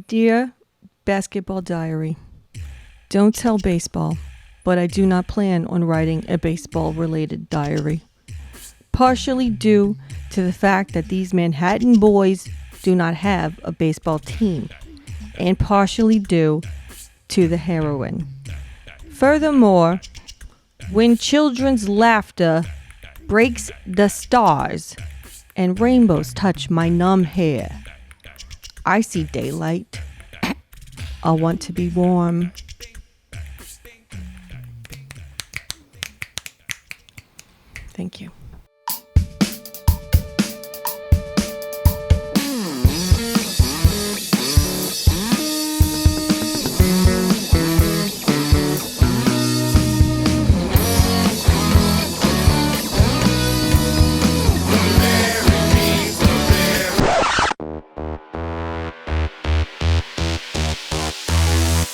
Dear Basketball Diary, don't tell baseball, but I do not plan on writing a baseball-related diary. Partially due to the fact that these Manhattan boys do not have a baseball team, and partially due to the heroin. Furthermore, when children's laughter breaks the stars and rainbows touch my numb hair, I see daylight. I want to be warm. Thank you.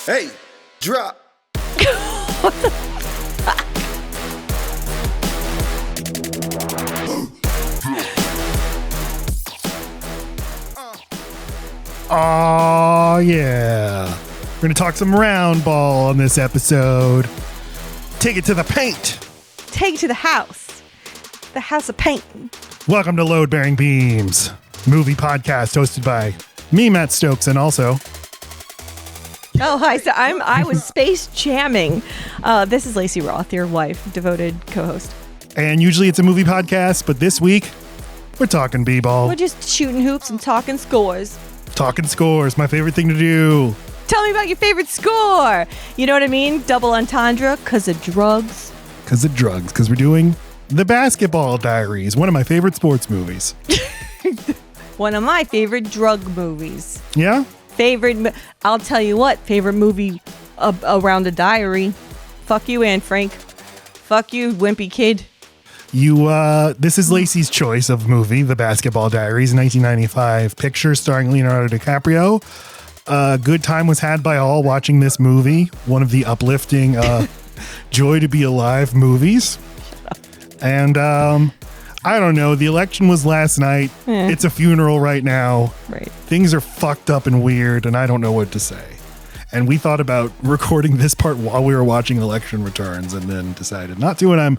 Hey, drop. What the fuck? Oh, yeah. We're going to talk some round ball on this episode. Take it to the paint. Take it to the house. The house of paint. Welcome to Load Bearing Beams, movie podcast hosted by me, Matt Stokes, and also... Oh, hi. So I was space jamming. This is Lacey Roth, your wife, devoted co-host. And usually it's a movie podcast, but this week we're talking b-ball. We're just shooting hoops and talking scores. Talking scores, my favorite thing to do. Tell me about your favorite score. You know what I mean? Double entendre, because of drugs. Because of drugs, because we're doing The Basketball Diaries, one of my favorite sports movies. One of my favorite drug movies. Yeah? I'll tell you what, favorite movie around a diary. Fuck you, Anne Frank. Fuck you, wimpy kid. This is Lacey's choice of movie, The Basketball Diaries, 1995 picture starring Leonardo DiCaprio. Good time was had by all watching this movie. One of the uplifting joy to be alive movies. And I don't know. The election was last night. It's a funeral right now. Right. Things are fucked up and weird, and I don't know what to say. And we thought about recording this part while we were watching election returns and then decided not to, and I'm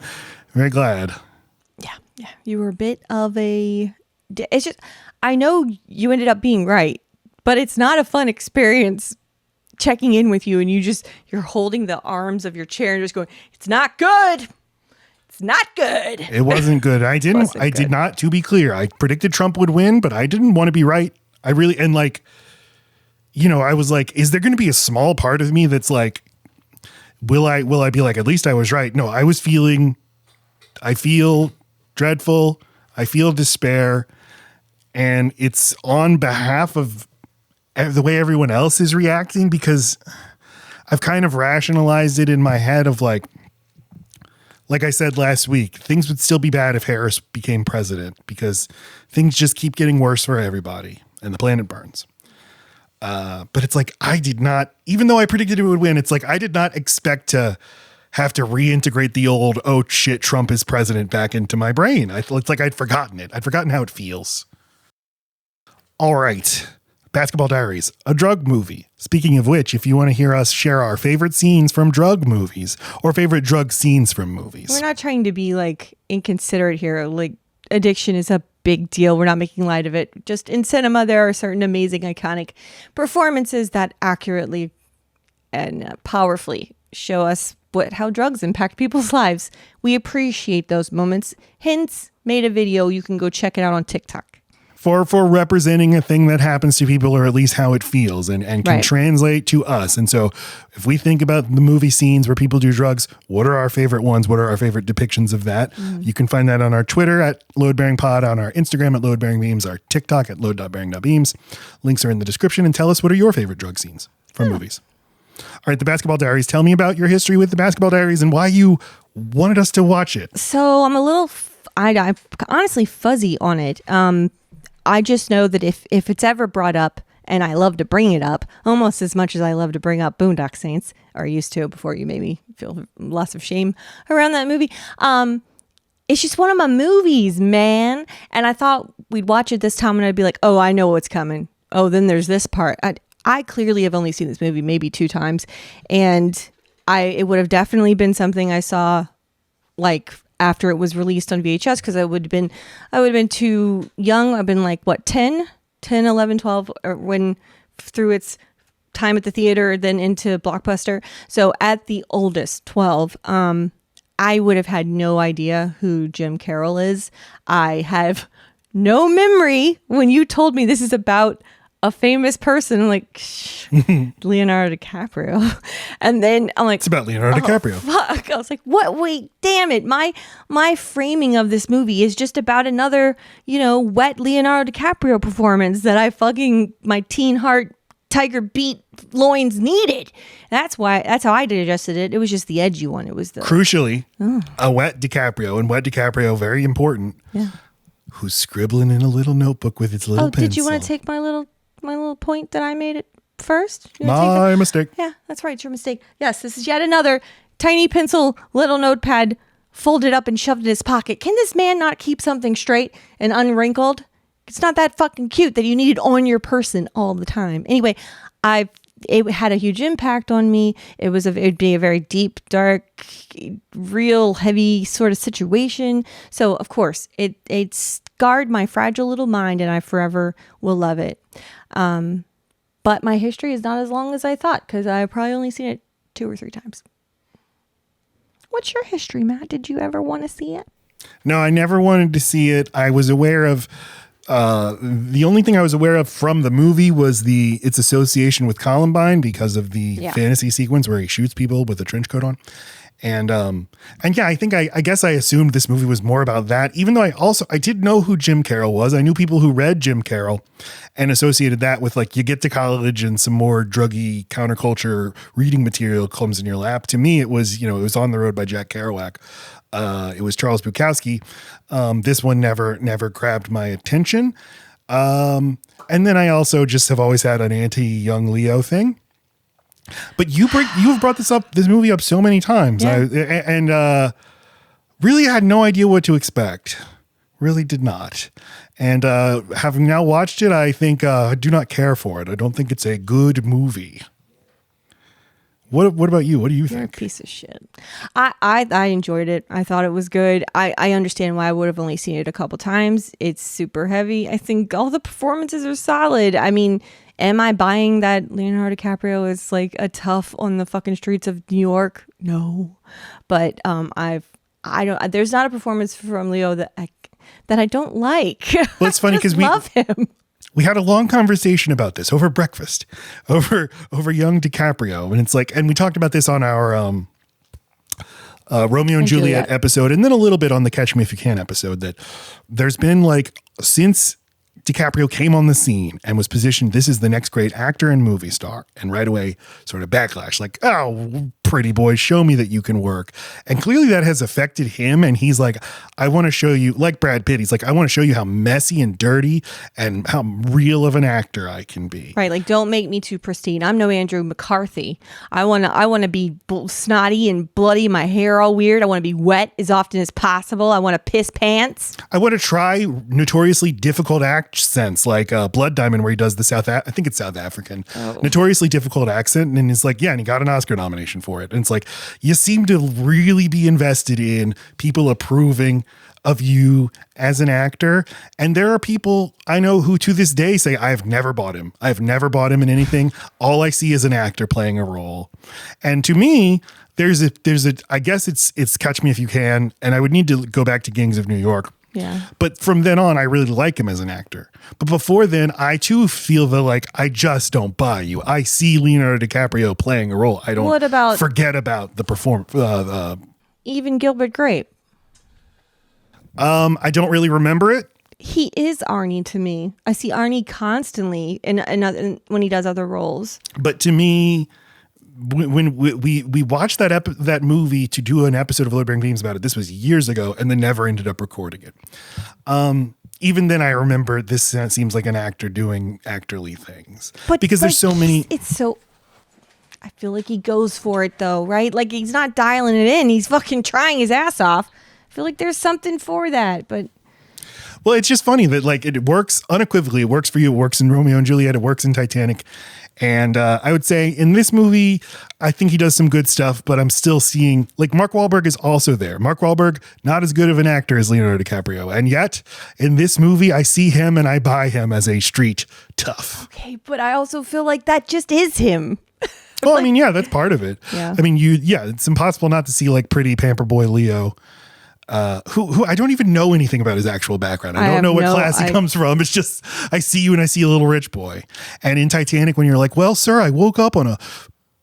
very glad. Yeah. You were a bit of a... It's just... I know you ended up being right, but it's not a fun experience checking in with you and you're holding the arms of your chair and just going, it's not good. It's not good. It wasn't good. I did not, to be clear, I predicted Trump would win, but I didn't want to be right. I really, and like, I was like, is there going to be a small part of me that's like, will I be like, at least I was right? No, I feel dreadful. I feel despair. And it's on behalf of the way everyone else is reacting, because I've kind of rationalized it in my head of like I said last week, things would still be bad if Harris became president, because things just keep getting worse for everybody and the planet burns. But it's like, I did not, even though I predicted it would win, it's like, I did not expect to have to reintegrate the old, oh shit, Trump is president back into my brain. It's like I'd forgotten it. I'd forgotten how it feels. All right. Basketball Diaries, a drug movie. Speaking of which, if you want to hear us share our favorite scenes from drug movies or favorite drug scenes from movies. We're not trying to be like inconsiderate here. Like, addiction is a big deal. We're not making light of it. Just in cinema, there are certain amazing, iconic performances that accurately and powerfully show us how drugs impact people's lives. We appreciate those moments. Hence, made a video. You can go check it out on TikTok. For representing a thing that happens to people, or at least how it feels and can translate to us. And so if we think about the movie scenes where people do drugs, what are our favorite ones? What are our favorite depictions of that? You can find that on our Twitter at LoadBearingPod, on our Instagram at LoadBearingBeams, our TikTok at load.bearing.beams. Links are in the description, and tell us, what are your favorite drug scenes from movies? All right, The Basketball Diaries. Tell me about your history with The Basketball Diaries and why you wanted us to watch it. So I'm a little, I'm honestly fuzzy on it. I just know that if it's ever brought up, and I love to bring it up almost as much as I love to bring up Boondock Saints, or used to before you made me feel lots of shame around that movie. It's just one of my movies, man. And I thought we'd watch it this time and I'd be like, oh, I know what's coming. Oh, then there's this part. I clearly have only seen this movie maybe 2 times. And it would have definitely been something I saw like after it was released on VHS, because I would have been too young. I've been like, what, 10, 11, 12, or when through its time at the theater, then into Blockbuster. So at the oldest, 12, I would have had no idea who Jim Carroll is. I have no memory when you told me this is about a famous person. I'm like, Leonardo DiCaprio. And then I'm like, It's about Leonardo DiCaprio. Fuck. I was like, what? Wait, damn it. My framing of this movie is just about another, wet Leonardo DiCaprio performance that my teen heart tiger beat loins needed. That's how I digested it. It was just the edgy one. It was crucially a wet DiCaprio, and wet DiCaprio, very important. Yeah. Who's scribbling in a little notebook with its little pencil. Did you want to take my little point that I made it first? My mistake. Yeah, that's right. It's your mistake. Yes, this is yet another tiny pencil, little notepad folded up and shoved in his pocket. Can this man not keep something straight and unwrinkled? It's not that fucking cute that you need it on your person all the time. Anyway, it had a huge impact on me. It'd be a very deep, dark, real heavy sort of situation. So of course it scarred my fragile little mind, and I forever will love it. But my history is not as long as I thought, because I've probably only seen it 2 or 3 times. What's your history, Matt? Did you ever want to see it? No, I never wanted to see it. I was aware of the only thing I was aware of from the movie was its association with Columbine, because of the fantasy sequence where he shoots people with a trench coat on. And yeah, I guess I assumed this movie was more about that, even though I did know who Jim Carroll was. I knew people who read Jim Carroll and associated that with, like, you get to college and some more druggy counterculture reading material comes in your lap. To me, it was, it was On the Road by Jack Kerouac. It was Charles Bukowski. This one never grabbed my attention. And then I also just have always had an anti-young Leo thing. But you've brought this movie up so many times. Yeah. Really had no idea what to expect. Really did not. And having now watched it, I think I do not care for it. I don't think it's a good movie. What about you? What do you think? You're a piece of shit. I enjoyed it. I thought it was good. I understand why I would have only seen it a couple times. It's super heavy. I think all the performances are solid. I mean, am I buying that Leonardo DiCaprio is like a tough on the fucking streets of New York? No. But there's not a performance from Leo that I don't like. Well, it's funny because we love him. We had a long conversation about this over breakfast, over young DiCaprio. And it's like, and we talked about this on our Romeo and Juliet episode, and then a little bit on the Catch Me If You Can episode, that there's been, like, since DiCaprio came on the scene and was positioned, this is the next great actor and movie star, and right away sort of backlash, like, oh, pretty boy, show me that you can work. And clearly that has affected him, and he's like, I want to show you, like Brad Pitt, he's like, I want to show you how messy and dirty and how real of an actor I can be. Right, like, don't make me too pristine. I'm no Andrew McCarthy. I want to be snotty and bloody, my hair all weird. I want to be wet as often as possible. I want to piss pants. I want to try notoriously difficult accents, like Blood Diamond, where he does I think it's South African, notoriously difficult accent, and he's like, yeah, and he got an Oscar nomination for it. And it's like, you seem to really be invested in people approving of you as an actor. And there are people I know who to this day say, I've never bought him. I've never bought him in anything. All I see is an actor playing a role. And to me, there's a I guess it's Catch Me If You Can, and I would need to go back to Gangs of New York. Yeah. But from then on, I really like him as an actor. But before then, I too feel that, like, I just don't buy you. I see Leonardo DiCaprio playing a role. I don't forget about the performance. Even Gilbert Grape. I don't really remember it. He is Arnie to me. I see Arnie constantly in when he does other roles. But to me, when we watched that movie to do an episode of Lord Bearing Beams about it, this was years ago, and then never ended up recording it. Even then, I remember this seems like an actor doing actorly things, because there's so many. It's so. I feel like he goes for it though, right? Like, he's not dialing it in. He's fucking trying his ass off. I feel like there's something for that, but Well, it's just funny that like it works unequivocally. It works for you. It works in Romeo and Juliet. It works in Titanic. And I would say in this movie, I think he does some good stuff, but I'm still seeing like Mark Wahlberg is also there. Mark Wahlberg, not as good of an actor as Leonardo DiCaprio. And yet in this movie, I see him and I buy him as a street tough. okay, but I also feel like that just is him. Well, I mean, yeah, that's part of it. Yeah. I mean, it's impossible not to see like pretty pamper boy Leo. Who I don't even know anything about his actual background. I don't know what class he comes from. It's just, I see you and I see a little rich boy. And in Titanic, when you're like, well, sir, I woke up on a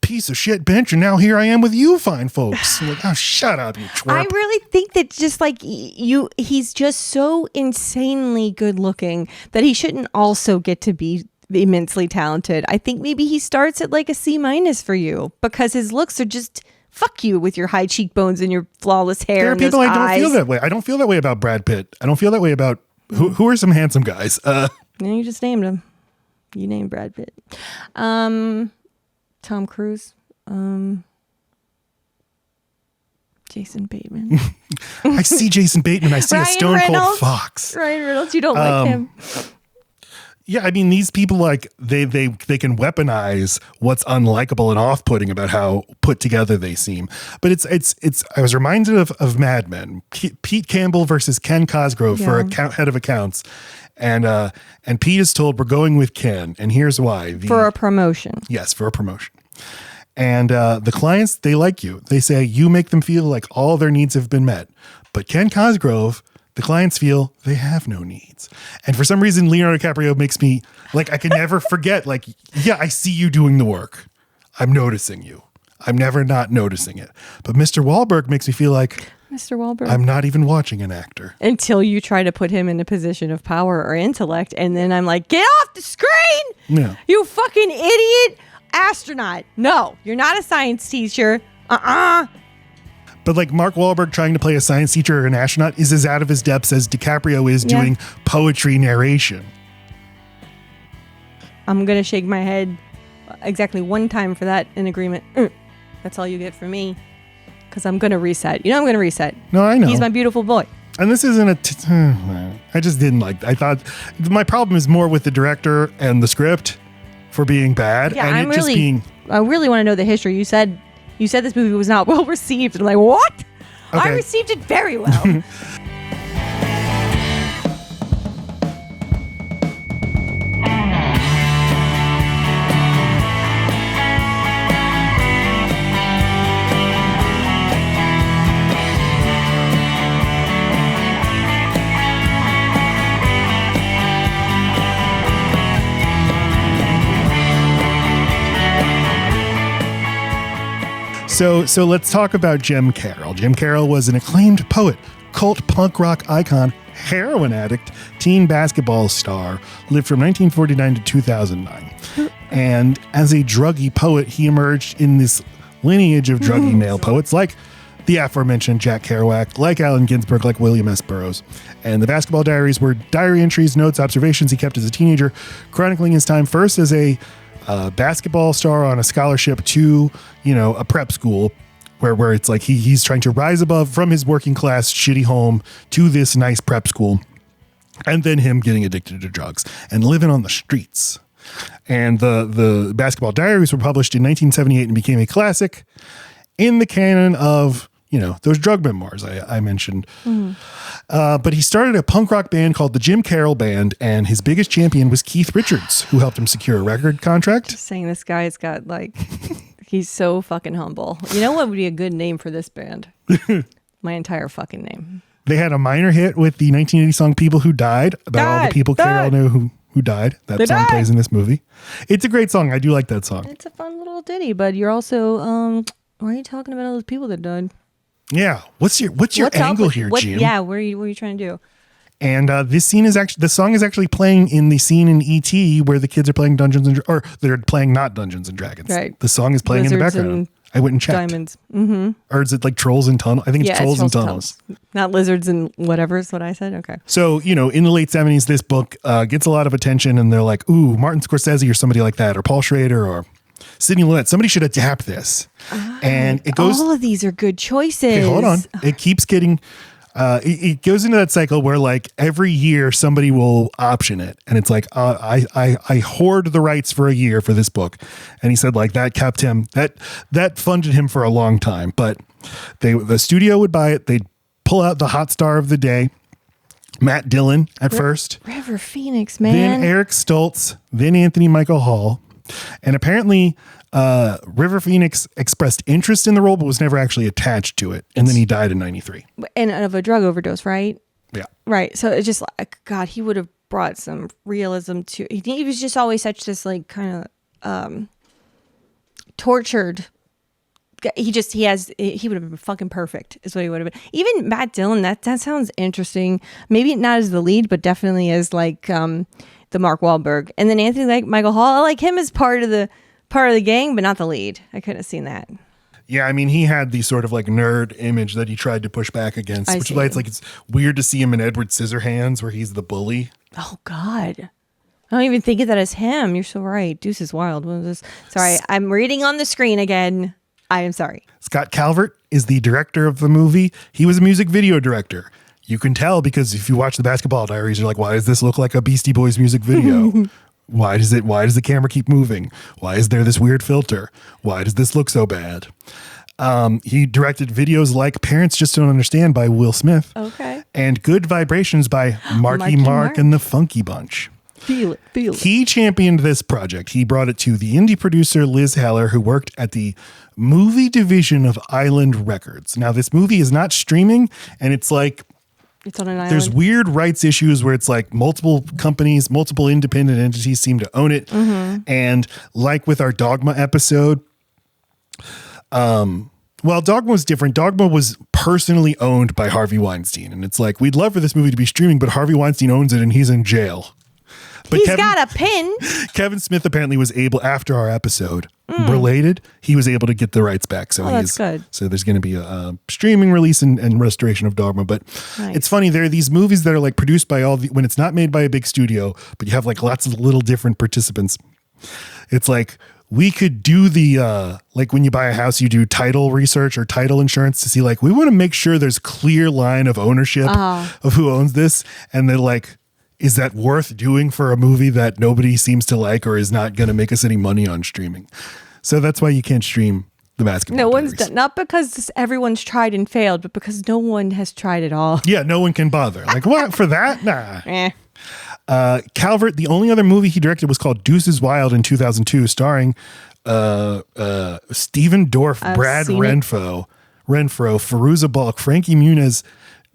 piece of shit bench and now here I am with you fine folks. I'm like, oh, shut up, you twerp. I really think that just like he's just so insanely good looking that he shouldn't also get to be immensely talented. I think maybe he starts at like a C- for you because his looks are just... Fuck you with your high cheekbones and your flawless hair. There are and people those I don't eyes. feel that way. I don't feel that way about Brad Pitt. I don't feel that way about who are some handsome guys. No, you just named him. You named Brad Pitt. Tom Cruise. Jason Bateman. I see Jason Bateman. I see a Stone Cold Fox. Ryan Reynolds. You don't like him. Yeah, I mean, these people like they can weaponize what's unlikable and off-putting about how put together they seem. But it's I was reminded of Mad Men, Pete Campbell versus Ken Cosgrove for head of accounts, and Pete is told we're going with Ken, and here's why: for a promotion. Yes, for a promotion. And the clients, they like you. They say you make them feel like all their needs have been met. But Ken Cosgrove, the clients feel they have no needs. And for some reason, Leonardo DiCaprio makes me like, I can never forget, like, yeah, I see you doing the work. I'm noticing you. I'm never not noticing it. But Mr. Wahlberg makes me feel like Mr. Wahlberg. I'm not even watching an actor. Until you try to put him in a position of power or intellect. And then I'm like, get off the screen. Yeah. You fucking idiot astronaut. No, you're not a science teacher. But like Mark Wahlberg trying to play a science teacher or an astronaut is as out of his depths as DiCaprio is doing poetry narration. I'm going to shake my head exactly one time for that in agreement. That's all you get from me. Because I'm going to reset. You know I'm going to reset. No, I know. He's my beautiful boy. And this isn't I just didn't like, I thought my problem is more with the director and the script for being bad. Yeah, and I really want to know the history. You said this movie was not well received. I'm like, what? Okay. I received it very well. So let's talk about Jim Carroll. Jim Carroll was an acclaimed poet, cult punk rock icon, heroin addict, teen basketball star, lived from 1949 to 2009. And as a druggy poet, he emerged in this lineage of druggy male poets like the aforementioned Jack Kerouac, like Allen Ginsberg, like William S. Burroughs. And the Basketball Diaries were diary entries, notes, observations he kept as a teenager, chronicling his time first as a basketball star on a scholarship to, a prep school where it's like he's trying to rise above from his working class shitty home to this nice prep school, and then him getting addicted to drugs and living on the streets. And the Basketball Diaries were published in 1978 and became a classic in the canon of, those drug memoirs I mentioned. But he started a punk rock band called the Jim Carroll Band, and his biggest champion was Keith Richards, who helped him secure a record contract. Just saying this guy's got he's so fucking humble. You know what would be a good name for this band? My entire fucking name. They had a minor hit with the 1980 song People Who Died, about all the people Carroll knew who died. That song plays in this movie. It's a great song. I do like that song. It's a fun little ditty, but you're also, why are you talking about all those people that died? Yeah. What's your angle here, Jim? Yeah, what are you trying to do? And the song is actually playing in the scene in E.T. where the kids are playing or they're playing not Dungeons and Dragons. Right. The song is playing in the background. I went and checked. Diamonds. Mm-hmm. Or is it like Trolls and Tunnels? I think it's Trolls and Tunnels. Not lizards and whatever is what I said. Okay. So, in the late 70s, this book gets a lot of attention, and they're like, ooh, Martin Scorsese or somebody like that, or Paul Schrader or Sidney Lumet. Somebody should adapt this. And it goes. All of these are good choices. Okay, hold on. It keeps getting. it goes into that cycle where like every year somebody will option it, and it's like I hoard the rights for a year for this book, and he said like that kept him that funded him for a long time. But the studio would buy it, they'd pull out the hot star of the day, Matt Dillon at first, River Phoenix, man, then Eric Stoltz, then Anthony Michael Hall, and apparently River Phoenix expressed interest in the role but was never actually attached to it, and then he died in 93. And of a drug overdose, right? Yeah. Right. So it's just like, God, he would have brought some realism to. He was just always such this like kind of tortured. He would have been fucking perfect is what he would have been. Even Matt Dillon, that sounds interesting. Maybe not as the lead, but definitely as like the Mark Wahlberg. And then Anthony like Michael Hall, I like him as part of the gang, but not the lead. I couldn't have seen that. Yeah, I mean, he had the sort of like nerd image that he tried to push back against, which is why it's weird to see him in Edward Scissorhands where he's the bully. Oh, God. I don't even think of that as him. You're so right. Deuce is Wild. What was this? Sorry, I'm reading on the screen again. I am sorry. Scott Calvert is the director of the movie. He was a music video director. You can tell because if you watch the Basketball Diaries, you're like, why does this look like a Beastie Boys music video? Why does the camera keep moving? Why is there this weird filter? Why does this look so bad? He directed videos like Parents Just Don't Understand by Will Smith. Okay. And Good Vibrations by Marky Mark and the Funky Bunch. Feel it. He championed this project. He brought it to the indie producer Liz Heller, who worked at the movie division of Island Records. Now, this movie is not streaming, and it's like it's on an island. There's weird rights issues where it's like multiple companies, multiple independent entities seem to own it. Mm-hmm. And like with our Dogma episode, well, Dogma was different. Dogma was personally owned by Harvey Weinstein. And it's like, we'd love for this movie to be streaming, but Harvey Weinstein owns it and he's in jail. But he's got a pin. Kevin Smith apparently was able, after our episode related, he was able to get the rights back. So that's good. So there's going to be a streaming release and restoration of Dogma. But It's funny, there are these movies that are like produced by when it's not made by a big studio, but you have like lots of little different participants. It's like, we could do the, like when you buy a house, you do title research or title insurance to see like, we want to make sure there's clear line of ownership of who owns this. And they're like, is that worth doing for a movie that nobody seems to like or is not going to make us any money on streaming? So that's why you can't stream the Basketball Diaries. One's done, not because everyone's tried and failed, but because no one has tried at all. Yeah, no one can bother. Like, what? For that? Nah. Calvert, the only other movie he directed was called Deuce is Wild in 2002, starring Stephen Dorff, Brad Renfro, Fairuza Balk, Frankie Muniz,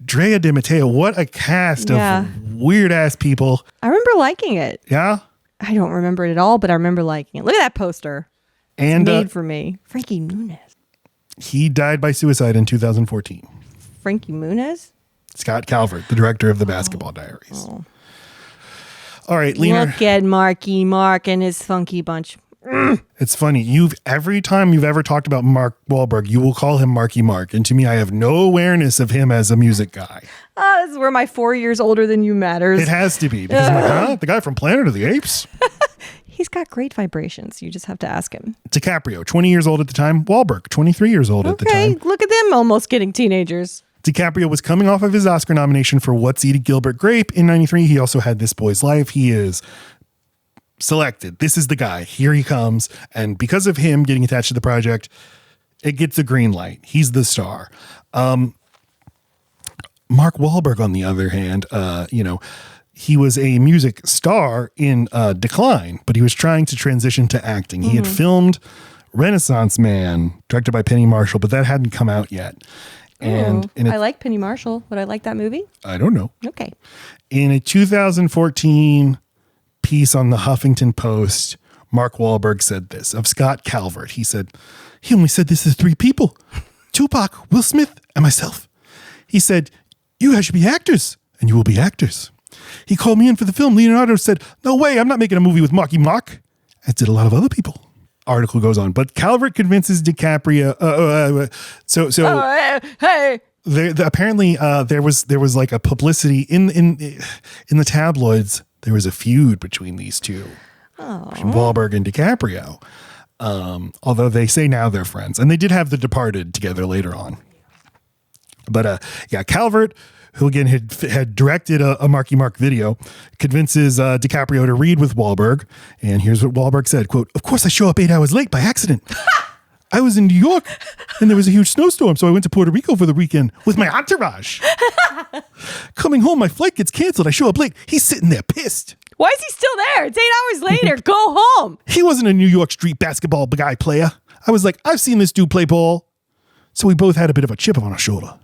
Drea De Matteo. What a cast of weird ass people. I remember liking it. Yeah? I don't remember it at all, but I remember liking it. Look at that poster. And it's made for me. Frankie Muniz. He died by suicide in 2014. Frankie Muniz? Scott Calvert, the director of the Basketball Diaries. Oh. All right, Lena. Look at Marky Mark and his funky bunch. It's funny. Every time you've ever talked about Mark Wahlberg, you will call him Marky Mark. And to me, I have no awareness of him as a music guy. This is where my 4 years older than you matters. It has to be. Because I'm like, the guy from Planet of the Apes? He's got great vibrations. You just have to ask him. DiCaprio, 20 years old at the time. Wahlberg, 23 years old at the time. Okay, look at them almost getting teenagers. DiCaprio was coming off of his Oscar nomination for What's Eating Gilbert Grape in 93. He also had This Boy's Life. He is selected. This is the guy. Here he comes. And because of him getting attached to the project, it gets a green light. He's the star. Mark Wahlberg, on the other hand, he was a music star in decline, but he was trying to transition to acting. He had filmed Renaissance Man, directed by Penny Marshall, but that hadn't come out yet. And I like Penny Marshall. Would I like that movie? I don't know. Okay. In a 2014 piece on the Huffington Post, Mark Wahlberg said this of Scott Calvert. He said, he only said this to 3 people, Tupac, Will Smith, and myself. He said, you guys should be actors, and you will be actors. He called me in for the film. Leonardo said, no way, I'm not making a movie with Marky Mark, as did a lot of other people. Article goes on, but Calvert convinces DiCaprio. Hey. Apparently, there was like a publicity in the tabloids. There was a feud between these two, between Wahlberg and DiCaprio. Although they say now they're friends, and they did have The Departed together later on. But yeah, Calvert, who again had directed a Marky Mark video, convinces DiCaprio to read with Wahlberg. And here's what Wahlberg said, quote, "Of course I show up 8 hours late by accident. I was in New York and there was a huge snowstorm, so I went to Puerto Rico for the weekend with my entourage. Coming home, my flight gets canceled. I show up late. He's sitting there pissed. Why is he still there? It's 8 hours later. Go home." He wasn't a New York street basketball guy player. I was like, I've seen this dude play ball. So we both had a bit of a chip on our shoulder.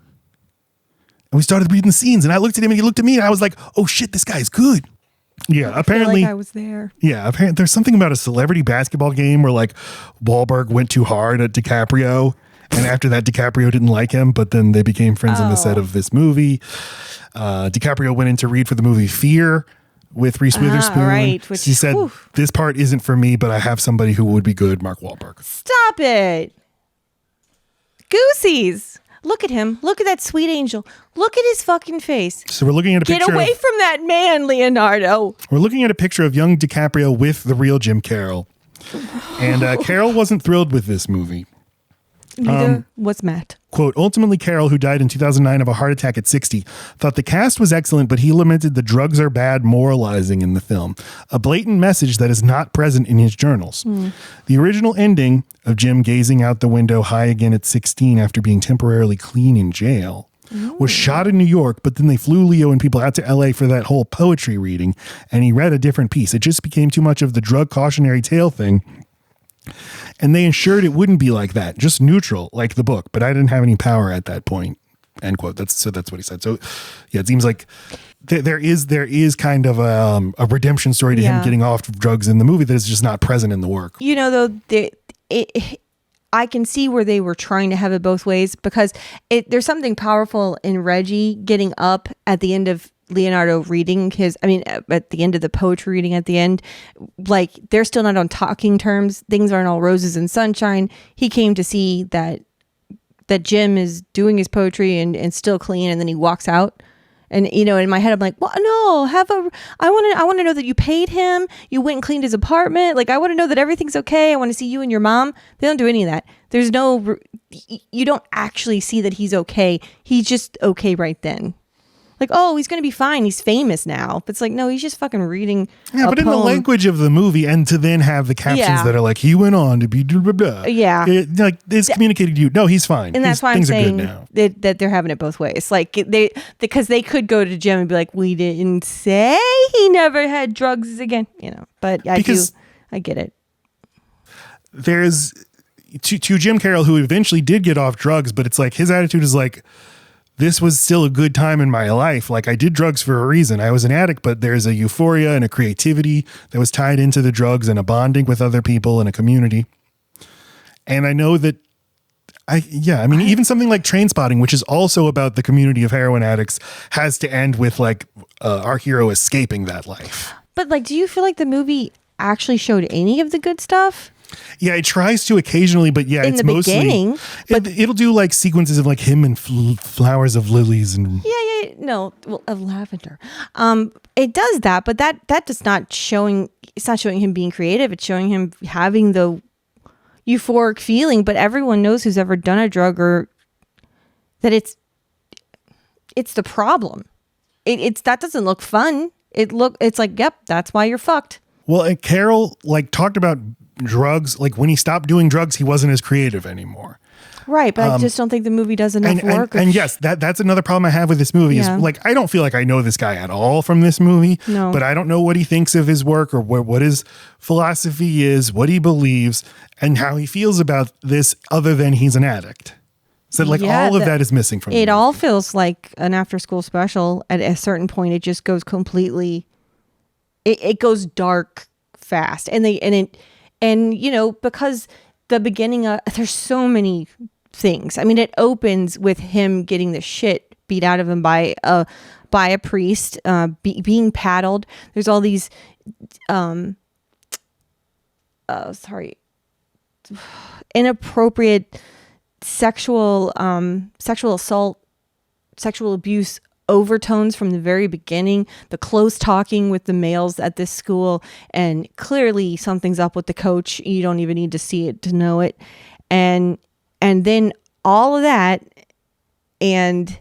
And we started reading the scenes, and I looked at him and he looked at me, and I was like, oh shit, this guy's good. Yeah, apparently I was there. Yeah, apparently there's something about a celebrity basketball game where like Wahlberg went too hard at DiCaprio, and after that DiCaprio didn't like him, but then they became friends on the set of this movie. DiCaprio went in to read for the movie Fear with Reese Witherspoon. Right, he said, this part isn't for me, but I have somebody who would be good, Mark Wahlberg. Stop it. Goosies. Look at him. Look at that sweet angel. Look at his fucking face. So we're looking at a picture. Get away from that man, Leonardo. We're looking at a picture of young DiCaprio with the real Jim Carroll. And Carroll wasn't thrilled with this movie. Neither was Matt. Quote, ultimately, Carroll, who died in 2009 of a heart attack at 60, thought the cast was excellent, but he lamented the drugs are bad moralizing in the film, a blatant message that is not present in his journals. The original ending of Jim gazing out the window high again at 16 after being temporarily clean in jail was shot in New York, but then they flew Leo and people out to LA for that whole poetry reading, and he read a different piece. It just became too much of the drug cautionary tale thing. And they ensured it wouldn't be like that, just neutral, like the book. But I didn't have any power at that point. End quote. That's what he said. So, yeah, it seems like there is kind of a redemption story to him getting off drugs in the movie that is just not present in the work. You know, though, I can see where they were trying to have it both ways, because there's something powerful in Reggie getting up at the end of Leonardo reading at the end of the poetry reading at the end, like they're still not on talking terms. Things aren't all roses and sunshine. He came to see that Jim is doing his poetry and still clean, and then he walks out. And you know, in my head, I'm like, well, no, I want to know that you paid him. You went and cleaned his apartment. Like, I want to know that everything's okay. I want to see you and your mom. They don't do any of that. You don't actually see that he's okay. He's just okay right then. Like, oh, he's going to be fine. He's famous now. But it's like, no, he's just fucking reading. Yeah, but in the language of the movie, and to then have the captions that are like, he went on to be blah, blah, blah. Yeah. It's communicated to you. No, he's fine. And that's why I'm saying that they're having it both ways. Like, because they could go to Jim and be like, we didn't say he never had drugs again. You know, but I get it. There's to Jim Carroll, who eventually did get off drugs, but it's like his attitude is like, this was still a good time in my life. Like, I did drugs for a reason. I was an addict, but there's a euphoria and a creativity that was tied into the drugs and a bonding with other people and a community. And I know that even something like Trainspotting, which is also about the community of heroin addicts, has to end with like our hero escaping that life. But like, do you feel like the movie actually showed any of the good stuff? Yeah, it tries to occasionly, but yeah, it's mostly beginning. But it'll do like sequences of like him and flowers of lilies and of lavender. It does that, but that does not showing. It's not showing him being creative. It's showing him having the euphoric feeling. But everyone knows who's ever done a drug or that it's the problem. It's that doesn't look fun. It's like, yep, that's why you're fucked. Well, and Carroll like talked about drugs. Like when he stopped doing drugs, he wasn't as creative anymore. Right, but I just don't think the movie does enough work. And yes, that's another problem I have with this movie is like, I don't feel like I know this guy at all from this movie, but I don't know what he thinks of his work or what his philosophy is, what he believes, and how he feels about this other than he's an addict. So like all of that is missing from it. All feels like an after school special. At a certain point, it just goes completely, it goes dark fast. And you know, because the beginning there's so many things. I mean, it opens with him getting the shit beat out of him by a priest, being paddled. There's all these inappropriate sexual assault, sexual abuse overtones from the very beginning, the close talking with the males at this school, and clearly something's up with the coach. You don't even need to see it to know it. And then all of that and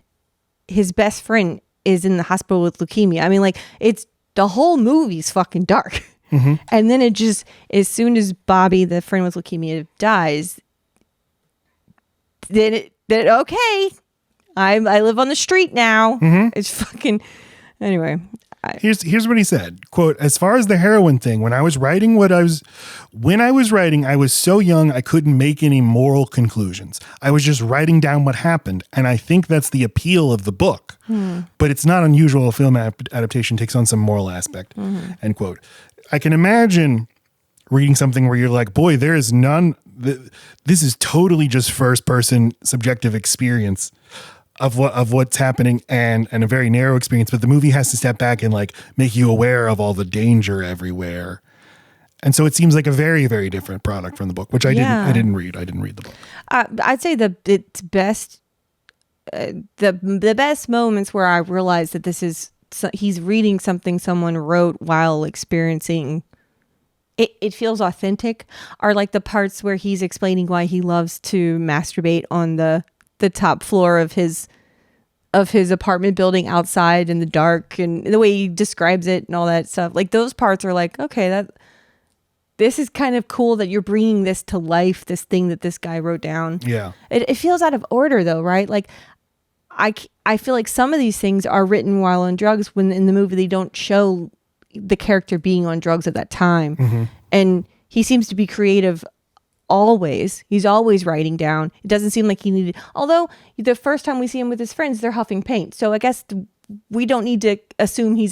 his best friend is in the hospital with leukemia. I mean, like, it's the whole movie's fucking dark. Mm-hmm. And then it just, as soon as Bobby, the friend with leukemia, dies, then okay, I live on the street now. Mm-hmm. It's fucking, anyway. Here's what he said. Quote, as far as the heroin thing, when I was writing, I was so young I couldn't make any moral conclusions. I was just writing down what happened. And I think that's the appeal of the book. But it's not unusual a film adaptation takes on some moral aspect. End quote. I can imagine reading something where you're like, boy, there is none. This is totally just first person subjective experience of what's happening and a very narrow experience, but the movie has to step back and like make you aware of all the danger everywhere. And so it seems like a very, very different product from the book, which I didn't read. I didn't read the book. I'd say it's best, the best moments where I realized that he's reading something someone wrote while experiencing it feels authentic, are like the parts where he's explaining why he loves to masturbate on the top floor of his apartment building outside in the dark, and the way he describes it and all that stuff. Like, those parts are like, okay, this is kind of cool that you're bringing this to life, this thing that this guy wrote down. Yeah. It feels out of order though, right? Like, I feel like some of these things are written while on drugs, when in the movie they don't show the character being on drugs at that time. Mm-hmm. And he seems to be creative always. He's always writing down. It doesn't seem like he needed, although the first time we see him with his friends, they're huffing paint. So I guess we don't need to assume he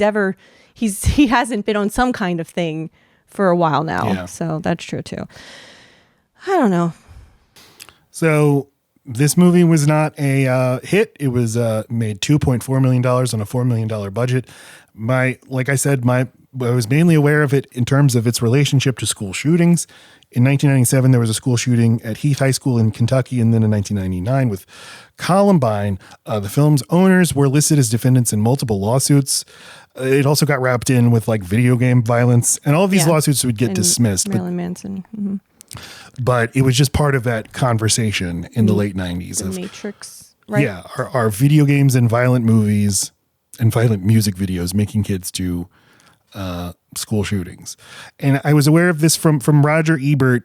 hasn't been on some kind of thing for a while now. Yeah. So that's true too. I don't know. So this movie was not a hit. It was made $2.4 million on a $4 million budget. Like I said, I was mainly aware of it in terms of its relationship to school shootings. In 1997, there was a school shooting at Heath High School in Kentucky, and then in 1999 with Columbine. The film's owners were listed as defendants in multiple lawsuits. It also got wrapped in with like video game violence, and all of these lawsuits would get dismissed. Marilyn Manson. Mm-hmm. But it was just part of that conversation in the late 90s. The Matrix, right? Yeah, are video games and violent movies and violent music videos making kids do school shootings. And I was aware of this from Roger Ebert,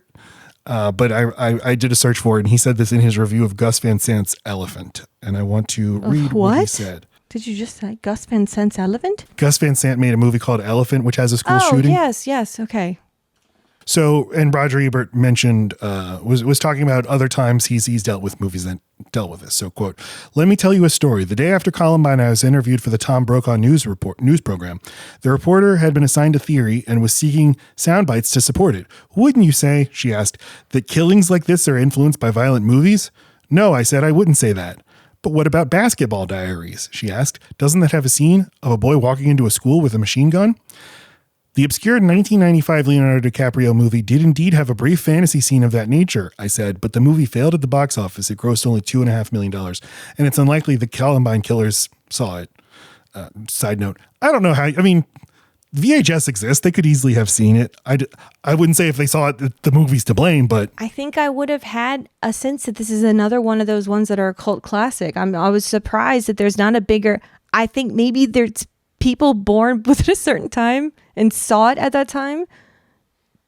but I did a search for it, and he said this in his review of Gus Van Sant's Elephant. And I want to read what he said. Did you just say Gus Van Sant's Elephant? Gus Van Sant made a movie called Elephant, which has a school shooting. Oh, yes, okay. So, and Roger Ebert mentioned, was talking about other times he's dealt with movies that dealt with this. So, quote, let me tell you a story. The day after Columbine, I was interviewed for the Tom Brokaw news program. The reporter had been assigned a theory and was seeking sound bites to support it. Wouldn't you say, she asked, that killings like this are influenced by violent movies? No, I said, I wouldn't say that. But what about Basketball Diaries? She asked. Doesn't that have a scene of a boy walking into a school with a machine gun? The obscure 1995 Leonardo DiCaprio movie did indeed have a brief fantasy scene of that nature, I said, but the movie failed at the box office. It grossed only $2.5 million, and it's unlikely the Columbine killers saw it. Side note, I don't know how, I mean, VHS exists. They could easily have seen it. I wouldn't say if they saw it, the movie's to blame, but I think I would have had a sense that this is another one of those ones that are a cult classic. I was surprised that there's not a bigger, I think maybe there's people born within a certain time and saw it at that time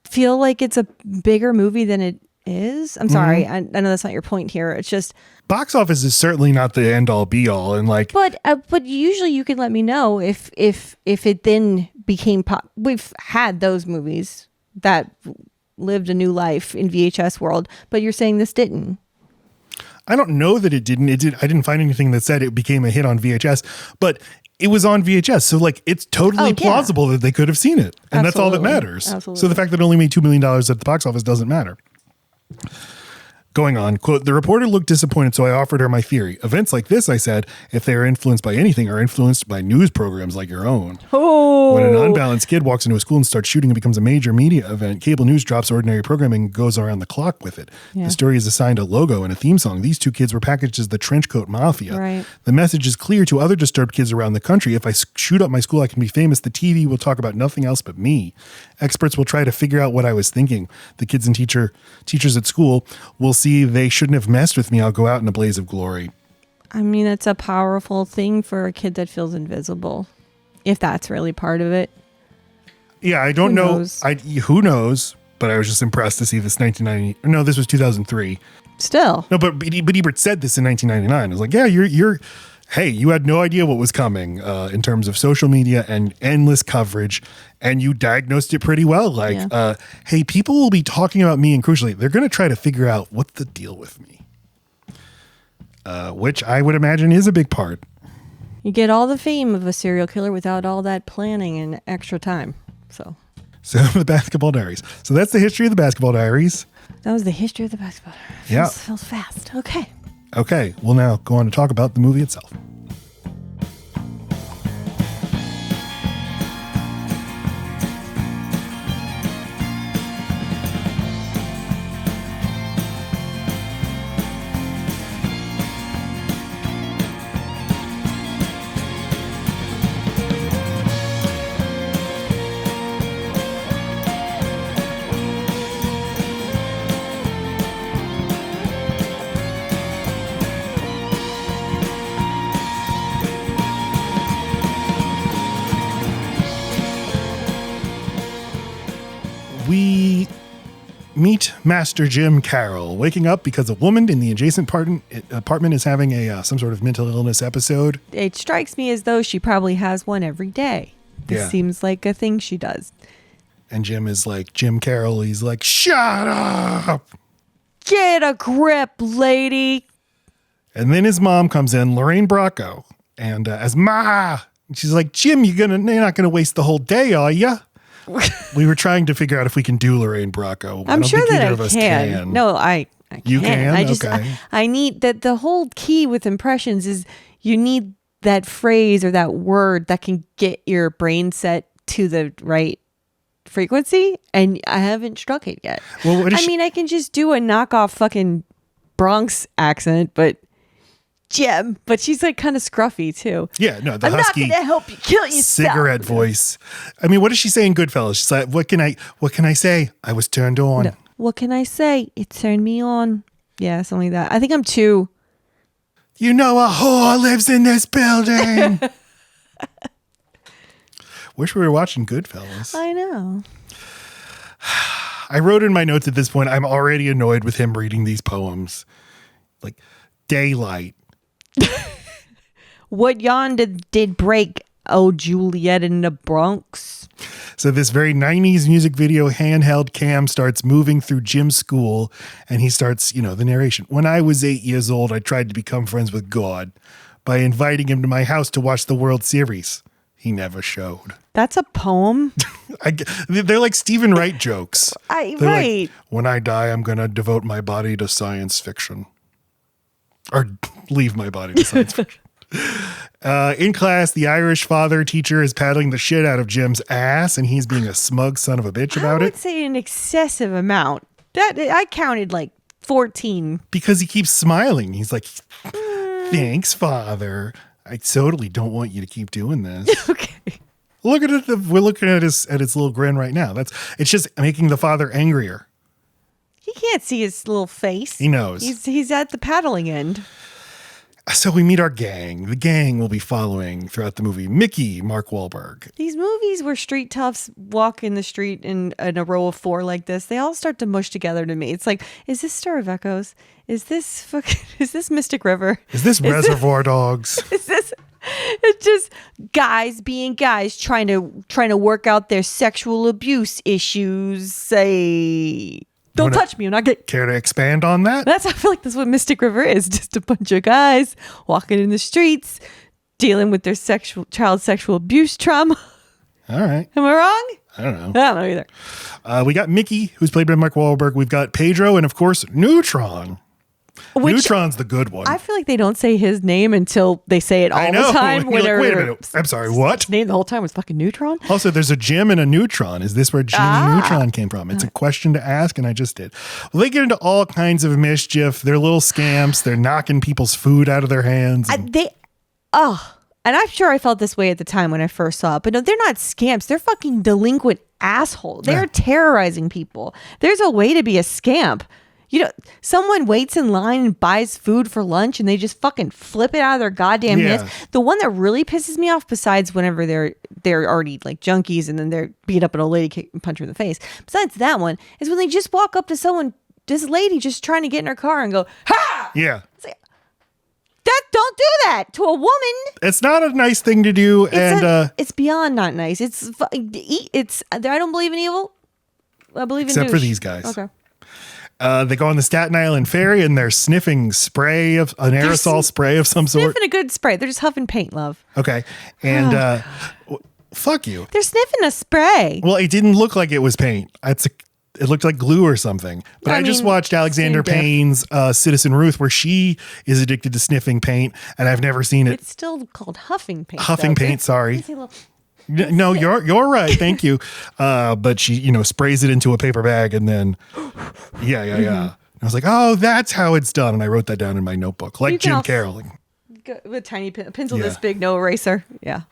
feel like it's a bigger movie than it is. I'm sorry. I know that's not your point here. It's just box office is certainly not the end all be all. And like, but usually you can let me know if it then became pop. We've had those movies that lived a new life in VHS world, but you're saying this didn't. I don't know that it didn't. I didn't find anything that said it became a hit on VHS, but it was on VHS. So like, it's totally plausible that they could have seen it. And that's all that matters. Absolutely. So the fact that it only made $2 million at the box office doesn't matter. Going on, quote, the reporter looked disappointed, so I offered her my theory. Events like this, I said, if they are influenced by anything, are influenced by news programs like your own. Oh. When an unbalanced kid walks into a school and starts shooting, it becomes a major media event. Cable news drops ordinary programming and goes around the clock with it. Yeah. The story is assigned a logo and a theme song. These two kids were packaged as the Trenchcoat Mafia. Right. The message is clear to other disturbed kids around the country. If I shoot up my school, I can be famous. The TV will talk about nothing else but me. Experts will try to figure out what I was thinking. The kids and teachers at school will see they shouldn't have messed with me. I'll go out in a blaze of glory. I mean, it's a powerful thing for a kid that feels invisible, if that's really part of it. Yeah, I don't know. Knows? Who knows? But I was just impressed to see this 1990. No, this was 2003. Still. No, but Ebert said this in 1999. I was like, yeah, hey, you had no idea what was coming in terms of social media and endless coverage, and you diagnosed it pretty well. Like, hey, people will be talking about me, and crucially, they're going to try to figure out what's the deal with me, which I would imagine is a big part. You get all the fame of a serial killer without all that planning and extra time. So the Basketball Diaries. So that's the history of the Basketball Diaries. that was the history of the Basketball Diaries. Yeah. Feels fast. Okay. Okay, we'll now go on to talk about the movie itself. We meet Master Jim Carroll waking up because a woman in the adjacent apartment is having some sort of mental illness episode. It strikes me as though she probably has one every day. This seems like a thing she does. And Jim is like, Jim Carroll, he's like, shut up! Get a grip, lady! And then his mom comes in, Lorraine Bracco, and as Ma, she's like, Jim, you're not gonna waste the whole day, are ya? We were trying to figure out if we can do Lorraine Bracco. I'm sure that either of I us can. No, I can. You can? I just, Okay. I need that. The whole key with impressions is you need that phrase or that word that can get your brain set to the right frequency. And I haven't struck it yet. Well, what is I mean, I can just do a knockoff fucking Bronx accent, but Jim, but she's like kind of scruffy too. Yeah, no, the I'm husky not gonna help you kill yourself. cigarette voice. I mean, what does she say in Goodfellas? She's like, what can I say? I was turned on. No. What can I say? It turned me on. Yeah, something like that. I think I'm too. You know a whore lives in this building. Wish we were watching Goodfellas. I know. I wrote in my notes at this point, I'm already annoyed with him reading these poems. Like, daylight. What yonder did break, oh Juliet in the Bronx? So this very 90s music video handheld cam starts moving through Jim's school, and he starts, the narration. When I was 8 years old, I tried to become friends with God by inviting him to my house to watch the World Series. He never showed. That's a poem. They're like Stephen Wright jokes. Right. Like, when I die, I'm going to devote my body to science fiction. Or leave my body to science fiction. In class, the Irish father teacher is paddling the shit out of Jim's ass, and he's being a smug son of a bitch about I it. would say an excessive amount. That I counted like 14. Because he keeps smiling. He's like, thanks, father. I totally don't want you to keep doing this. Okay. Look at it. We're looking at his little grin right now. It's just making the father angrier. He can't see his little face. He knows. He's at the paddling end. So we meet our gang. The gang will be following throughout the movie. Mickey, Mark Wahlberg. These movies where street toughs walk in the street in a row of four like this, they all start to mush together to me. It's like, is this Star of Echoes? Is this Mystic River? Is this Reservoir Dogs? Is this? It's just guys being guys trying to work out their sexual abuse issues. Say, don't touch me, I'm not gay. Care to expand on that? I feel like that's what Mystic River is. Just a bunch of guys walking in the streets, dealing with their child sexual abuse trauma. All right. Am I wrong? I don't know. I don't know either. We got Mickey, who's played by Mark Wahlberg. We've got Pedro, and of course, Neutron. Neutron's the good one. I feel like they don't say his name until they say it all the time. You're like, wait a minute. I'm sorry, what? His name the whole time was fucking Neutron? Also, there's a Jim and a Neutron. Is this where Jim and Neutron came from? It's a question to ask, and I just did. Well, they get into all kinds of mischief. They're little scamps. They're knocking people's food out of their hands. And I'm sure I felt this way at the time when I first saw it, but no, they're not scamps. They're fucking delinquent assholes. They're terrorizing people. There's a way to be a scamp. someone waits in line and buys food for lunch and they just fucking flip it out of their goddamn hands. The one that really pisses me off, besides whenever they're already like junkies and then they're beat up an old lady, kick and punch her in the face. Besides that one, is when they just walk up to someone, this lady just trying to get in her car and go, ha! Yeah. It's like, don't do that to a woman. It's not a nice thing to do. It's beyond not nice. I don't believe in evil. I believe in except for douche. these guys. Okay. They go on the Staten Island ferry and they're sniffing an aerosol spray of some sort. Sniffing a good spray. They're just huffing paint, love. Okay. And fuck you. They're sniffing a spray. Well, it didn't look like it was paint. It looked like glue or something. But I just watched Alexander Payne's Citizen Ruth, where she is addicted to sniffing paint, and I've never seen it. It's still called huffing paint. Huffing paint, sorry. No, you're right. Thank you. But she, sprays it into a paper bag and then, yeah. I was like, oh, that's how it's done. And I wrote that down in my notebook, like Jim Carroll. With tiny pencil this big, no eraser. Yeah.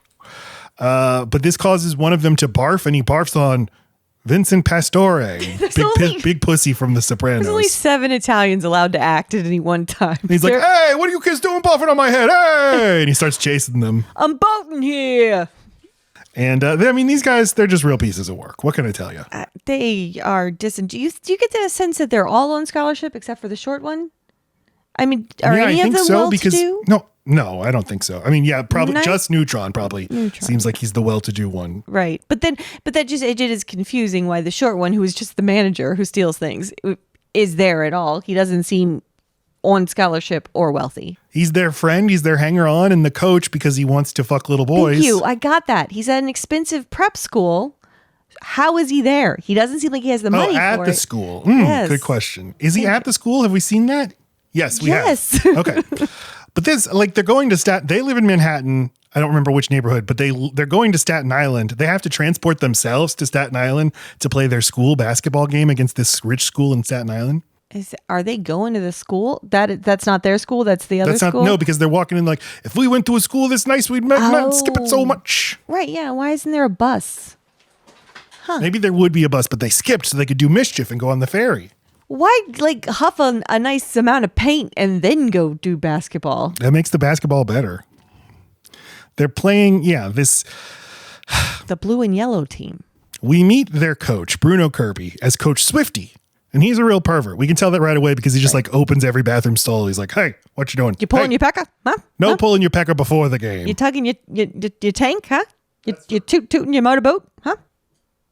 But this causes one of them to barf, and he barfs on Vincent Pastore, big pussy from The Sopranos. There's only 7 Italians allowed to act at any one time. And he's like, hey, what are you kids doing barfing on my head? Hey! And he starts chasing them. I'm boating here. And these guys, they're just real pieces of work. What can I tell you? They are disingenuous. Do you get the sense that they're all on scholarship except for the short one? I mean, are any of them well-to-do? No, I don't think so. I mean, yeah, probably just Neutron seems like he's the well-to-do one. Right. But that just, it is confusing why the short one, who is just the manager who steals things, is there at all. He doesn't seem on scholarship or wealthy. He's their friend. He's their hanger-on and the coach because he wants to fuck little boys. Thank you. I got that. He's at an expensive prep school. How is he there? He doesn't seem like he has the money for it. At the school. Yes. Good question. Is he at the school? Have we seen that? Yes, we have. Okay. But they're going to they live in Manhattan. I don't remember which neighborhood, but they're going to Staten Island. They have to transport themselves to Staten Island to play their school basketball game against this rich school in Staten Island. Are they going to the school? That's not their school. That's the other school. No, because they're walking in like, if we went to a school this nice, we'd not skip it so much. Right. Yeah. Why isn't there a bus? Huh. Maybe there would be a bus, but they skipped so they could do mischief and go on the ferry. Why huff a nice amount of paint and then go do basketball? That makes the basketball better. They're playing, this. The blue and yellow team. We meet their coach, Bruno Kirby, as Coach Swifty. And he's a real pervert. We can tell that right away because he just opens every bathroom stall. He's like, hey, what you doing? You pulling your pecker? Huh? No pulling your pecker before the game. You tugging your tank, huh? You tooting your motorboat, huh?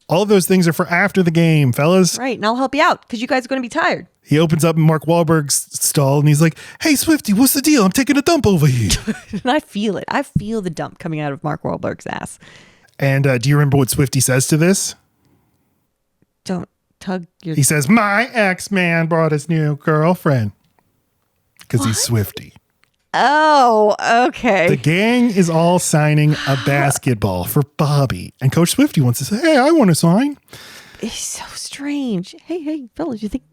All of those things are for after the game, fellas. Right, and I'll help you out because you guys are going to be tired. He opens up Mark Wahlberg's stall and he's like, hey, Swifty, what's the deal? I'm taking a dump over here. And I feel it. I feel the dump coming out of Mark Wahlberg's ass. And do you remember what Swifty says to this? Don't tug your... He says, my ex-man brought his new girlfriend. Because he's Swifty. Oh, okay. The gang is all signing a basketball for Bobby. And Coach Swifty wants to say, hey, I want to sign. It's so strange. Hey, fellas, you think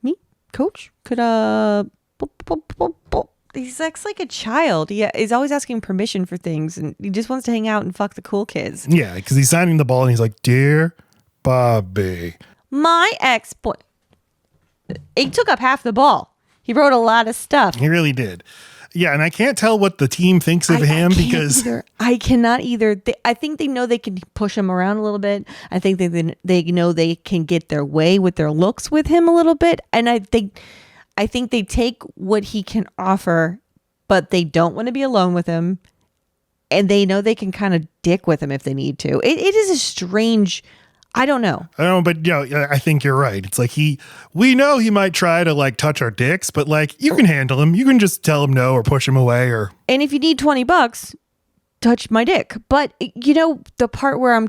me, Coach, could He's acts like a child. He's always asking permission for things, and he just wants to hang out and fuck the cool kids. Yeah, because he's signing the ball, and he's like, dear Bobby. My ex-boy. He took up half the ball. He wrote a lot of stuff. He really did. Yeah, and I can't tell what the team thinks of him because... I cannot either. I think they know they can push him around a little bit. I think they know they can get their way with their looks with him a little bit. And I think they take what he can offer, but they don't want to be alone with him. And they know they can kind of dick with him if they need to. It is a strange... I don't know. But I think you're right. It's like we know he might try to touch our dicks, but you can handle him. You can just tell him no or push him away And if you need $20, touch my dick. But the part where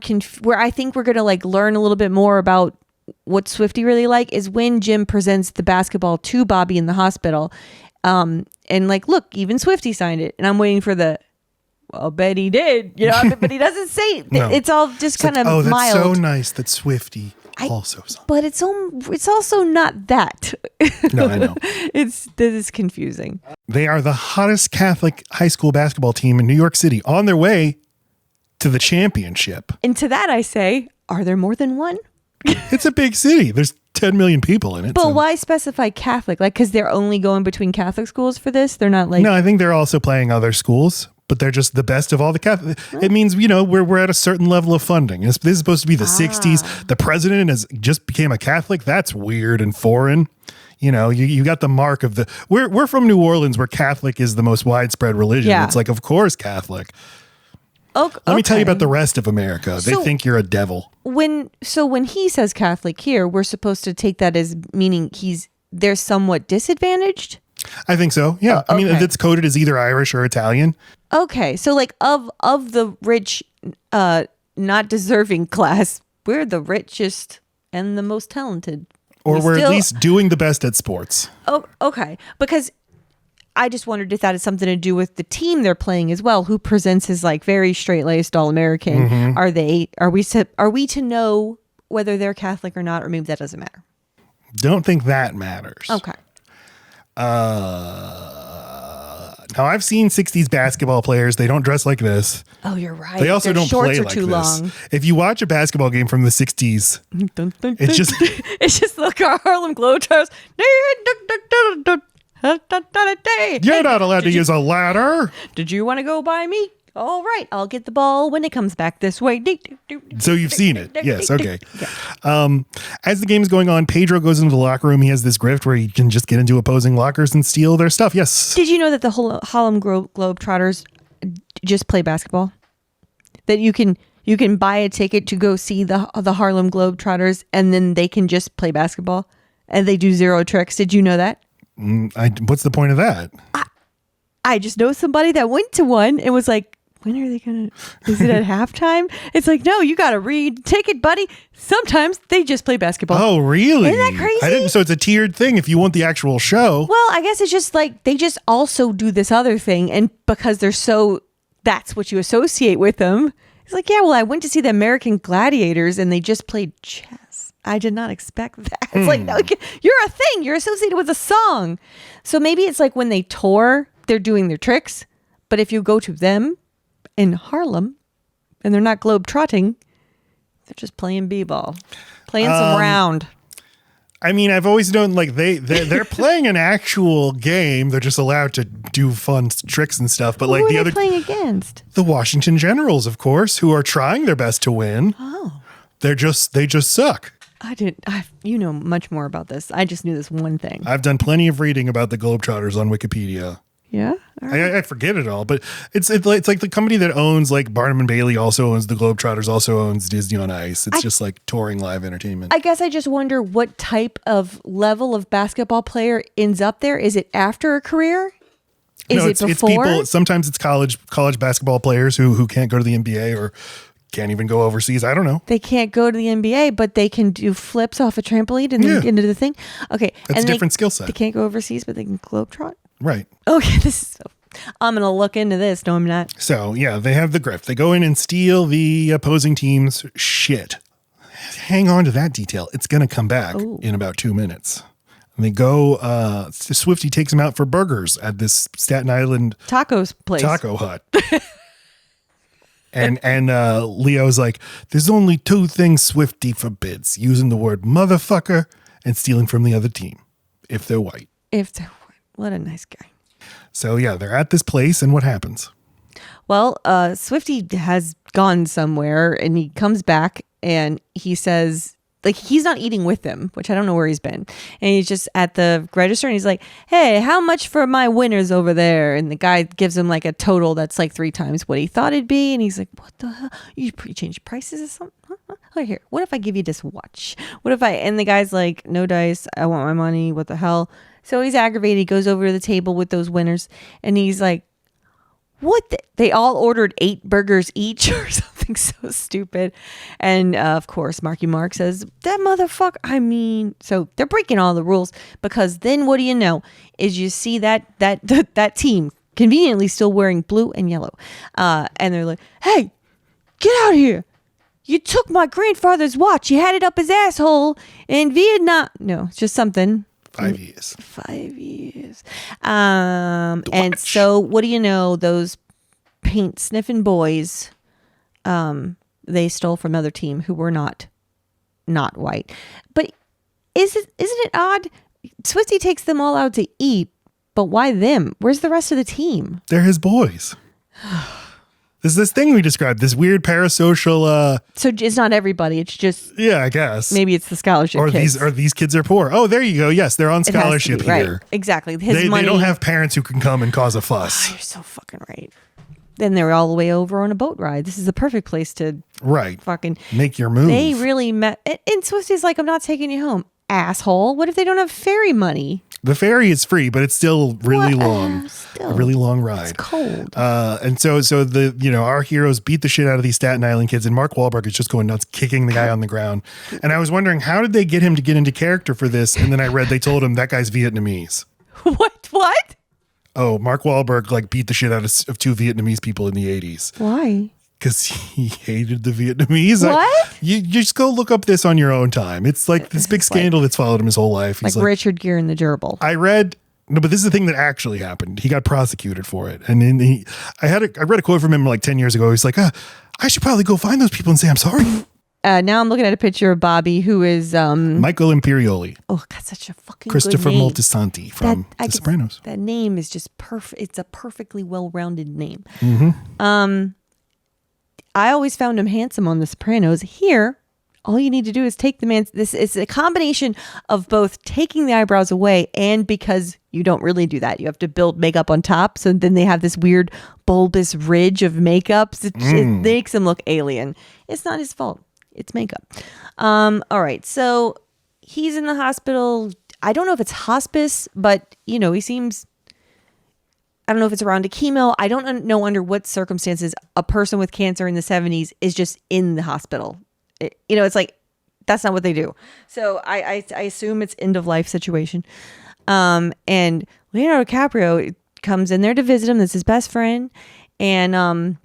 where I think we're going to learn a little bit more about what Swifty really is when Jim presents the basketball to Bobby in the hospital. And look, even Swifty signed it. And I'm waiting for the... Well, I bet he did, but he doesn't say. No. It's all just kind of mild. Oh, that's so nice that Swifty also signed. But it's also not that. No, I know. This is confusing. They are the hottest Catholic high school basketball team in New York City on their way to the championship. And to that I say, are there more than one? It's a big city. There's 10 million people in it. But why specify Catholic? Like, because they're only going between Catholic schools for this? They're not like... No, I think they're also playing other schools, but they're just the best of all the Catholic. It means, we're at a certain level of funding. This is supposed to be the 60s. The president just became a Catholic. That's weird and foreign. You got the mark of we're from New Orleans, where Catholic is the most widespread religion. Yeah. It's like, of course, Catholic. Let me tell you about the rest of America. They think you're a devil. When he says Catholic here, we're supposed to take that as meaning they're somewhat disadvantaged? I think so. Yeah. I mean, it's coded as either Irish or Italian. Okay. So like of the rich, not deserving class, we're the richest and the most talented. Or we're at least doing the best at sports. Oh, okay. Because I just wondered if that has something to do with the team they're playing as well, who presents as like very straight-laced All-American. Mm-hmm. Are we to know whether they're Catholic or not, or maybe that doesn't matter? Don't think that matters. Okay. Now I've seen 60s basketball players. They don't dress like this. Oh, you're right. They also Their don't shorts play are like too this. long. If you watch a basketball game from the 60s, it's just it's just like Harlem Globetrotters. You're not allowed to use a ladder. Did you want to go by me? All right, I'll get the ball when it comes back this way. So you've seen it. Yes, okay. As the game is going on, Pedro goes into the locker room. He has this grift where he can just get into opposing lockers and steal their stuff. Yes. Did you know that the whole Harlem Globetrotters just play basketball? That you can buy a ticket to go see the Harlem Globetrotters, and then they can just play basketball, and they do zero tricks. Did you know that? What's the point of that? I just know somebody that went to one and was like, when are they gonna? Is it at halftime? It's like, no, you gotta read ticket, buddy. Sometimes they just play basketball. Oh, really? Isn't that crazy? So it's a tiered thing if you want the actual show. Well, I guess it's just like they just also do this other thing, and because that's what you associate with them. It's like, yeah, well, I went to see the American Gladiators, and they just played chess. I did not expect that. It's like, no, you're a thing. You're associated with a song. So maybe it's like when they tour, they're doing their tricks. But if you go to them in Harlem and they're not globe trotting, they're just playing b-ball, playing some round. I mean, I've always known like they're playing an actual game. They're just allowed to do fun tricks and stuff. But like who the are other they playing against? The Washington Generals, of course, who are trying their best to win. Oh, they just suck. You know much more about this. I just knew this one thing. I've done plenty of reading about the Globetrotters on Wikipedia. Yeah, right. I forget it all, but it's like the company that owns like Barnum and Bailey also owns the Globetrotters, also owns Disney on Ice. It's just like touring live entertainment. I guess I just wonder what type of level of basketball player ends up there. Is it after a career? Is it before? It's people. Sometimes it's college basketball players who can't go to the NBA or can't even go overseas. I don't know. They can't go to the NBA, but they can do flips off a trampoline and then get into the thing. Okay, that's a different skill set. They can't go overseas, but they can globetrot. Right. Okay, I'm going to look into this. No, I'm not. So, yeah, they have the grift. They go in and steal the opposing team's shit. Hang on to that detail. It's going to come back in about 2 minutes. And they go, Swifty takes them out for burgers at this Staten Island tacos place. Taco Hut. and Leo's like, there's only two things Swifty forbids: using the word motherfucker and stealing from the other team, if they're white. What a nice guy. So, yeah, they're at this place, and what happens? Well, Swifty has gone somewhere, and he comes back, and he says, like, he's not eating with them, which I don't know where he's been. And he's just at the register, and he's like, hey, how much for my winners over there? And the guy gives him, like, a total that's, like, 3 times what he thought it'd be. And he's like, what the hell? You changed prices or something? Huh? Oh, here, what if I give you this watch? And the guy's like, no dice. I want my money. What the hell? So he's aggravated. He goes over to the table with those winners, and he's like, what? They all ordered 8 burgers each or something so stupid. And of course, Marky Mark says, that motherfucker. I mean, so they're breaking all the rules, because then what do you know is you see that team conveniently still wearing blue and yellow. And they're like, hey, get out of here. You took my grandfather's watch. You had it up his asshole in Vietnam. No, it's just something. 5 years. 5 years. And so what do you know? Those paint sniffing boys, they stole from another team who were not white. But isn't it odd? Swifty takes them all out to eat, but why them? Where's the rest of the team? They're his boys. There's this thing we described, this weird parasocial. So it's not everybody. It's just I guess maybe it's the scholarship. Or kids. these kids are poor. Oh, there you go. Yes, they're on scholarship be, here. Right. Exactly. They don't have parents who can come and cause a fuss. Oh, you're so fucking right. Then they're all the way over on a boat ride. This is the perfect place to fucking make your move. They really met. And Swifty's like, I'm not taking you home, asshole. What if they don't have ferry money? The ferry is free, but it's still really long. A really long ride. It's cold. And so the our heroes beat the shit out of these Staten Island kids, and Mark Wahlberg is just going nuts, kicking the guy on the ground. And I was wondering, how did they get him to get into character for this? And then I read they told him that guy's Vietnamese. What? Oh, Mark Wahlberg beat the shit out of two Vietnamese people in the 80s. Why? Because he hated the Vietnamese. What? You just go look up this on your own time. It's like this big scandal that's followed him his whole life. He's like Richard Gere in the gerbil. No, but this is the thing that actually happened. He got prosecuted for it. And then I read a quote from him like 10 years ago. He's like, I should probably go find those people and say I'm sorry. Now I'm looking at a picture of Bobby, who is Michael Imperioli. Oh, God, such a fucking Christopher good name. Moltisanti from The Sopranos. That name is just perfect. It's a perfectly well-rounded name. Mm-hmm. I always found him handsome on The Sopranos. Here, all you need to do is take the man. This is a combination of both taking the eyebrows away and because you don't really do that. You have to build makeup on top. So then they have this weird bulbous ridge of makeup. It makes him look alien. It's not his fault. It's makeup. All right. So he's in the hospital. I don't know if it's hospice, but he seems, I don't know if it's around a chemo. I don't know under what circumstances a person with cancer in the 70s is just in the hospital. It's like, that's not what they do. So I assume it's end of life situation. And Leonardo DiCaprio comes in there to visit him. That's his best friend. And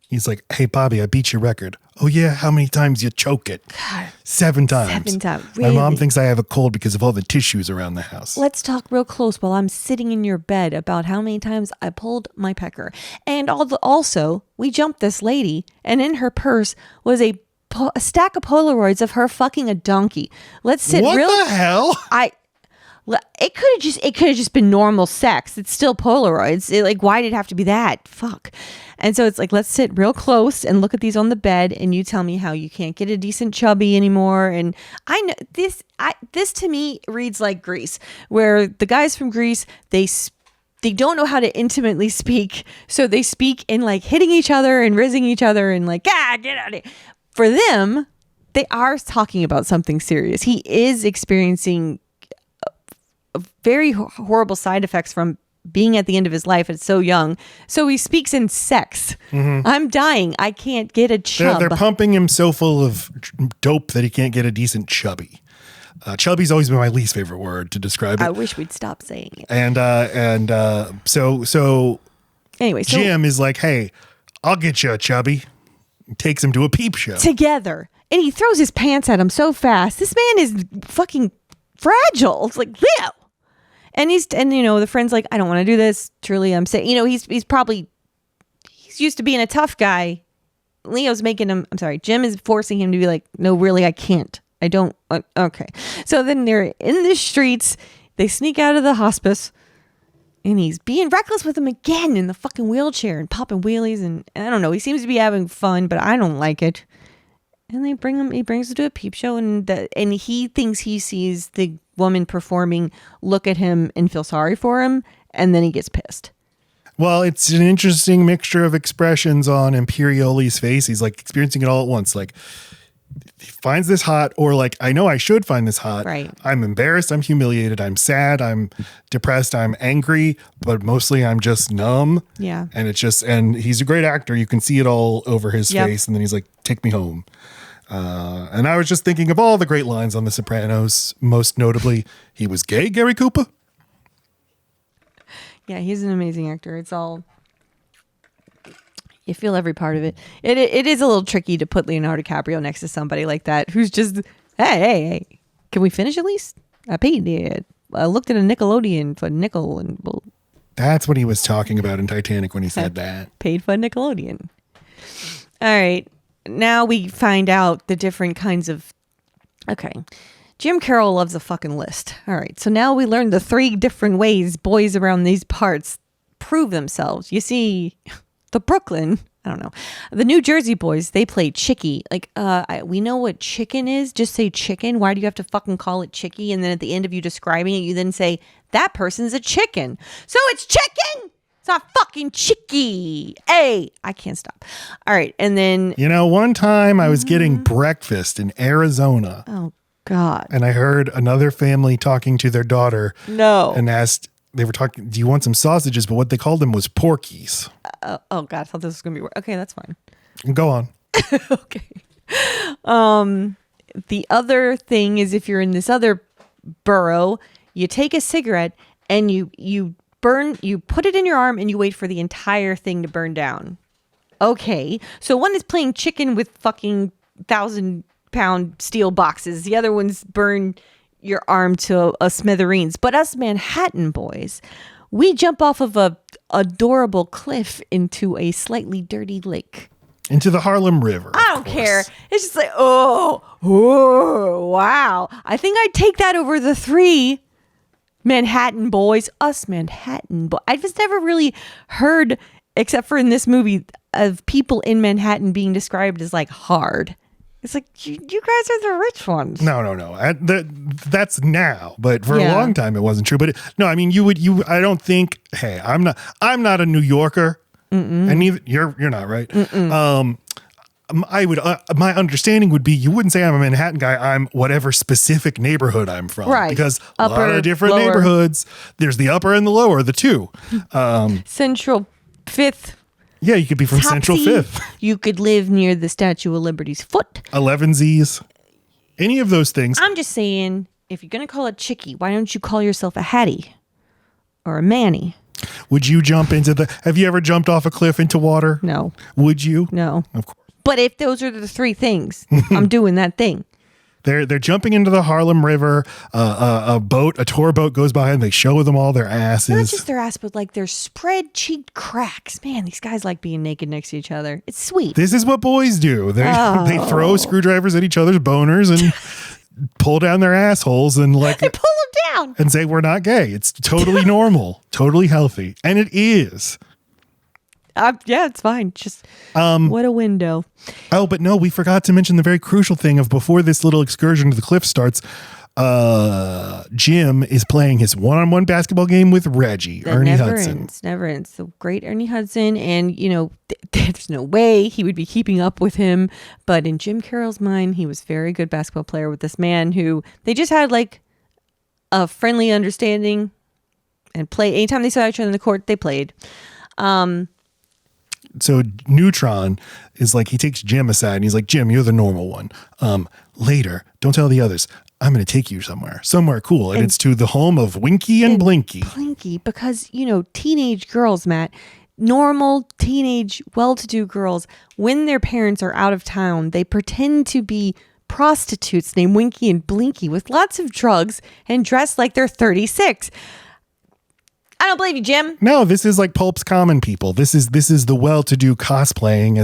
he's like, hey, Bobby, I beat your record. Oh, yeah. How many times you choke it? God, 7 times. 7 times. Really? My mom thinks I have a cold because of all the tissues around the house. Let's talk real close while I'm sitting in your bed about how many times I pulled my pecker. And also, we jumped this lady, and in her purse was a stack of Polaroids of her fucking a donkey. Let's sit What the hell? It could have just been normal sex. It's still Polaroids. Why did it have to be that? Fuck. And so it's like, let's sit real close and look at these on the bed, and you tell me how you can't get a decent chubby anymore. And I know this to me reads like Grease, where the guys from Grease, they don't know how to intimately speak, so they speak in hitting each other and rizzing each other and get out of here. For them, they are talking about something serious. He is experiencing very horrible side effects from being at the end of his life at so young. So he speaks in sex. Mm-hmm. I'm dying. I can't get a chub. They're pumping him so full of dope that he can't get a decent chubby. Chubby's always been my least favorite word to describe it. I wish we'd stop saying it. So anyway, Jim is like, hey, I'll get you a chubby. He takes him to a peep show. Together. And he throws his pants at him so fast. This man is fucking fragile. It's like, Leo. And the friend's like, I don't want to do this. Truly, I'm saying, he's used to being a tough guy. Leo's making him, Jim is forcing him to be like, no, really, I can't. I don't. Okay. So then they're in the streets. They sneak out of the hospice. And he's being reckless with him again in the fucking wheelchair and popping wheelies. And I don't know. He seems to be having fun, but I don't like it. And he brings him to a peep show. And he thinks he sees the woman performing look at him and feel sorry for him. And then he gets pissed. Well, it's an interesting mixture of expressions on Imperioli's face. He's experiencing it all at once. He finds this hot, or I know I should find this hot. Right. I'm embarrassed. I'm humiliated. I'm sad. I'm depressed. I'm angry, but mostly I'm just numb. Yeah. And and he's a great actor. You can see it all over his face. And then he's like, take me home. And I was just thinking of all the great lines on The Sopranos. Most notably, he was gay, Gary Cooper. Yeah, he's an amazing actor. It's all, you feel every part of it. It is a little tricky to put Leonardo DiCaprio next to somebody like that who's just, hey, can we finish at least? I paid it. I looked at a Nickelodeon for a nickel and That's what he was talking about in Titanic when he said that. Paid for Nickelodeon. All right. Now we find out the different kinds of, okay. Jim Carroll loves a fucking list. All right, so now we learned the 3 different ways boys around these parts prove themselves. You see, the Brooklyn, I don't know, the New Jersey boys, they play chicky. Like, we know what chicken is. Just say chicken. Why do you have to fucking call it chicky? And then at the end of you describing it, you then say, that person's a chicken. So it's chicken. It's not fucking chicky. Hey, I can't stop. All right. And then. One time I was getting breakfast in Arizona. Oh, God. And I heard another family talking to their daughter. No. And asked, they were talking, do you want some sausages? But what they called them was porkies. Oh, God. I thought this was going to be. Okay, that's fine. Go on. Okay. The other thing is if you're in this other borough, you take a cigarette and you put it in your arm and you wait for the entire thing to burn down. Okay. So one is playing chicken with fucking 1,000-pound steel boxes. The other one's burn your arm to a smithereens. But us Manhattan boys, we jump off of a adorable cliff into a slightly dirty lake. Into the Harlem River. I don't care. It's just like, oh, wow. I think I'd take that over the 3 Manhattan boys, us Manhattan boys. I've just never really heard, except for in this movie, of people in Manhattan being described as like hard. It's like, you guys are the rich ones. No. That's now, but for a long time it wasn't true. But no, I mean, I don't think, hey, I'm not a New Yorker. Mm-mm. And neither you're not, right? My understanding would be you wouldn't say I'm a Manhattan guy. I'm whatever specific neighborhood I'm from, right? Because Upper, a lot of different lower. neighborhoods. There's the upper and the lower, the 2. Central 5th. Yeah, you could be from Central 5th. You could live near the Statue of Liberty's foot. 11Z's. Any of those things. I'm just saying, if you're gonna call it chicky, why don't you call yourself a Hattie or a Manny? Would you jump into have you ever jumped off a cliff into water? No. Would you? No. Of course. But if those are the 3 things, I'm doing that thing. They're jumping into the Harlem River. A tour boat goes by, and they show them all their asses. Not just their ass, but like their spread cheeked cracks. Man, these guys like being naked next to each other. It's sweet. This is what boys do. They throw screwdrivers at each other's boners and pull down their assholes and they pull them down and say we're not gay. It's totally normal, totally healthy, and it is. Yeah, it's fine. Just what a window. Oh, but no, we forgot to mention the very crucial thing of before this little excursion to the cliff starts. Jim is playing his one-on-one basketball game with Reggie, That Ernie never Hudson. Never ends. The great Ernie Hudson. And, there's no way he would be keeping up with him. But in Jim Carroll's mind, he was a very good basketball player with this man who they just had like a friendly understanding and play. Anytime they saw each other in the court, they played. So Neutron is like, he takes Jim aside and he's like, Jim, you're the normal one. Later, don't tell the others. I'm going to take you somewhere cool. And it's to the home of Winky and Blinky. Blinky, because, teenage girls, Matt, normal teenage well-to-do girls, when their parents are out of town, they pretend to be prostitutes named Winky and Blinky with lots of drugs and dress like they're 36. I don't believe you, Jim. No, this is like Pulp's Common People. This is the well-to-do cosplaying.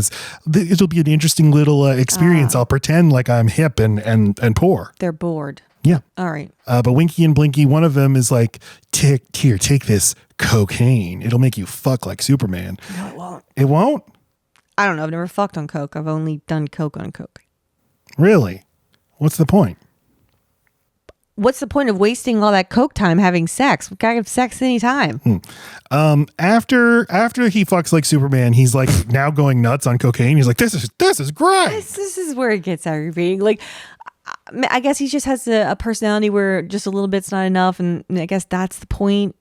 It'll be an interesting little experience. I'll pretend like I'm hip and poor. They're bored. Yeah. All right. But Winky and Blinky, one of them is like, take this cocaine. It'll make you fuck like Superman. No, it won't. It won't? I don't know. I've never fucked on coke. I've only done coke on coke. Really? What's the point? What's the point of wasting all that coke time having sex? We gotta have sex anytime. After he fucks like Superman, he's like now going nuts on cocaine. He's like, this is great. This is where it gets aggravating. Like, I guess he just has a personality where just a little bit's not enough, and I guess that's the point.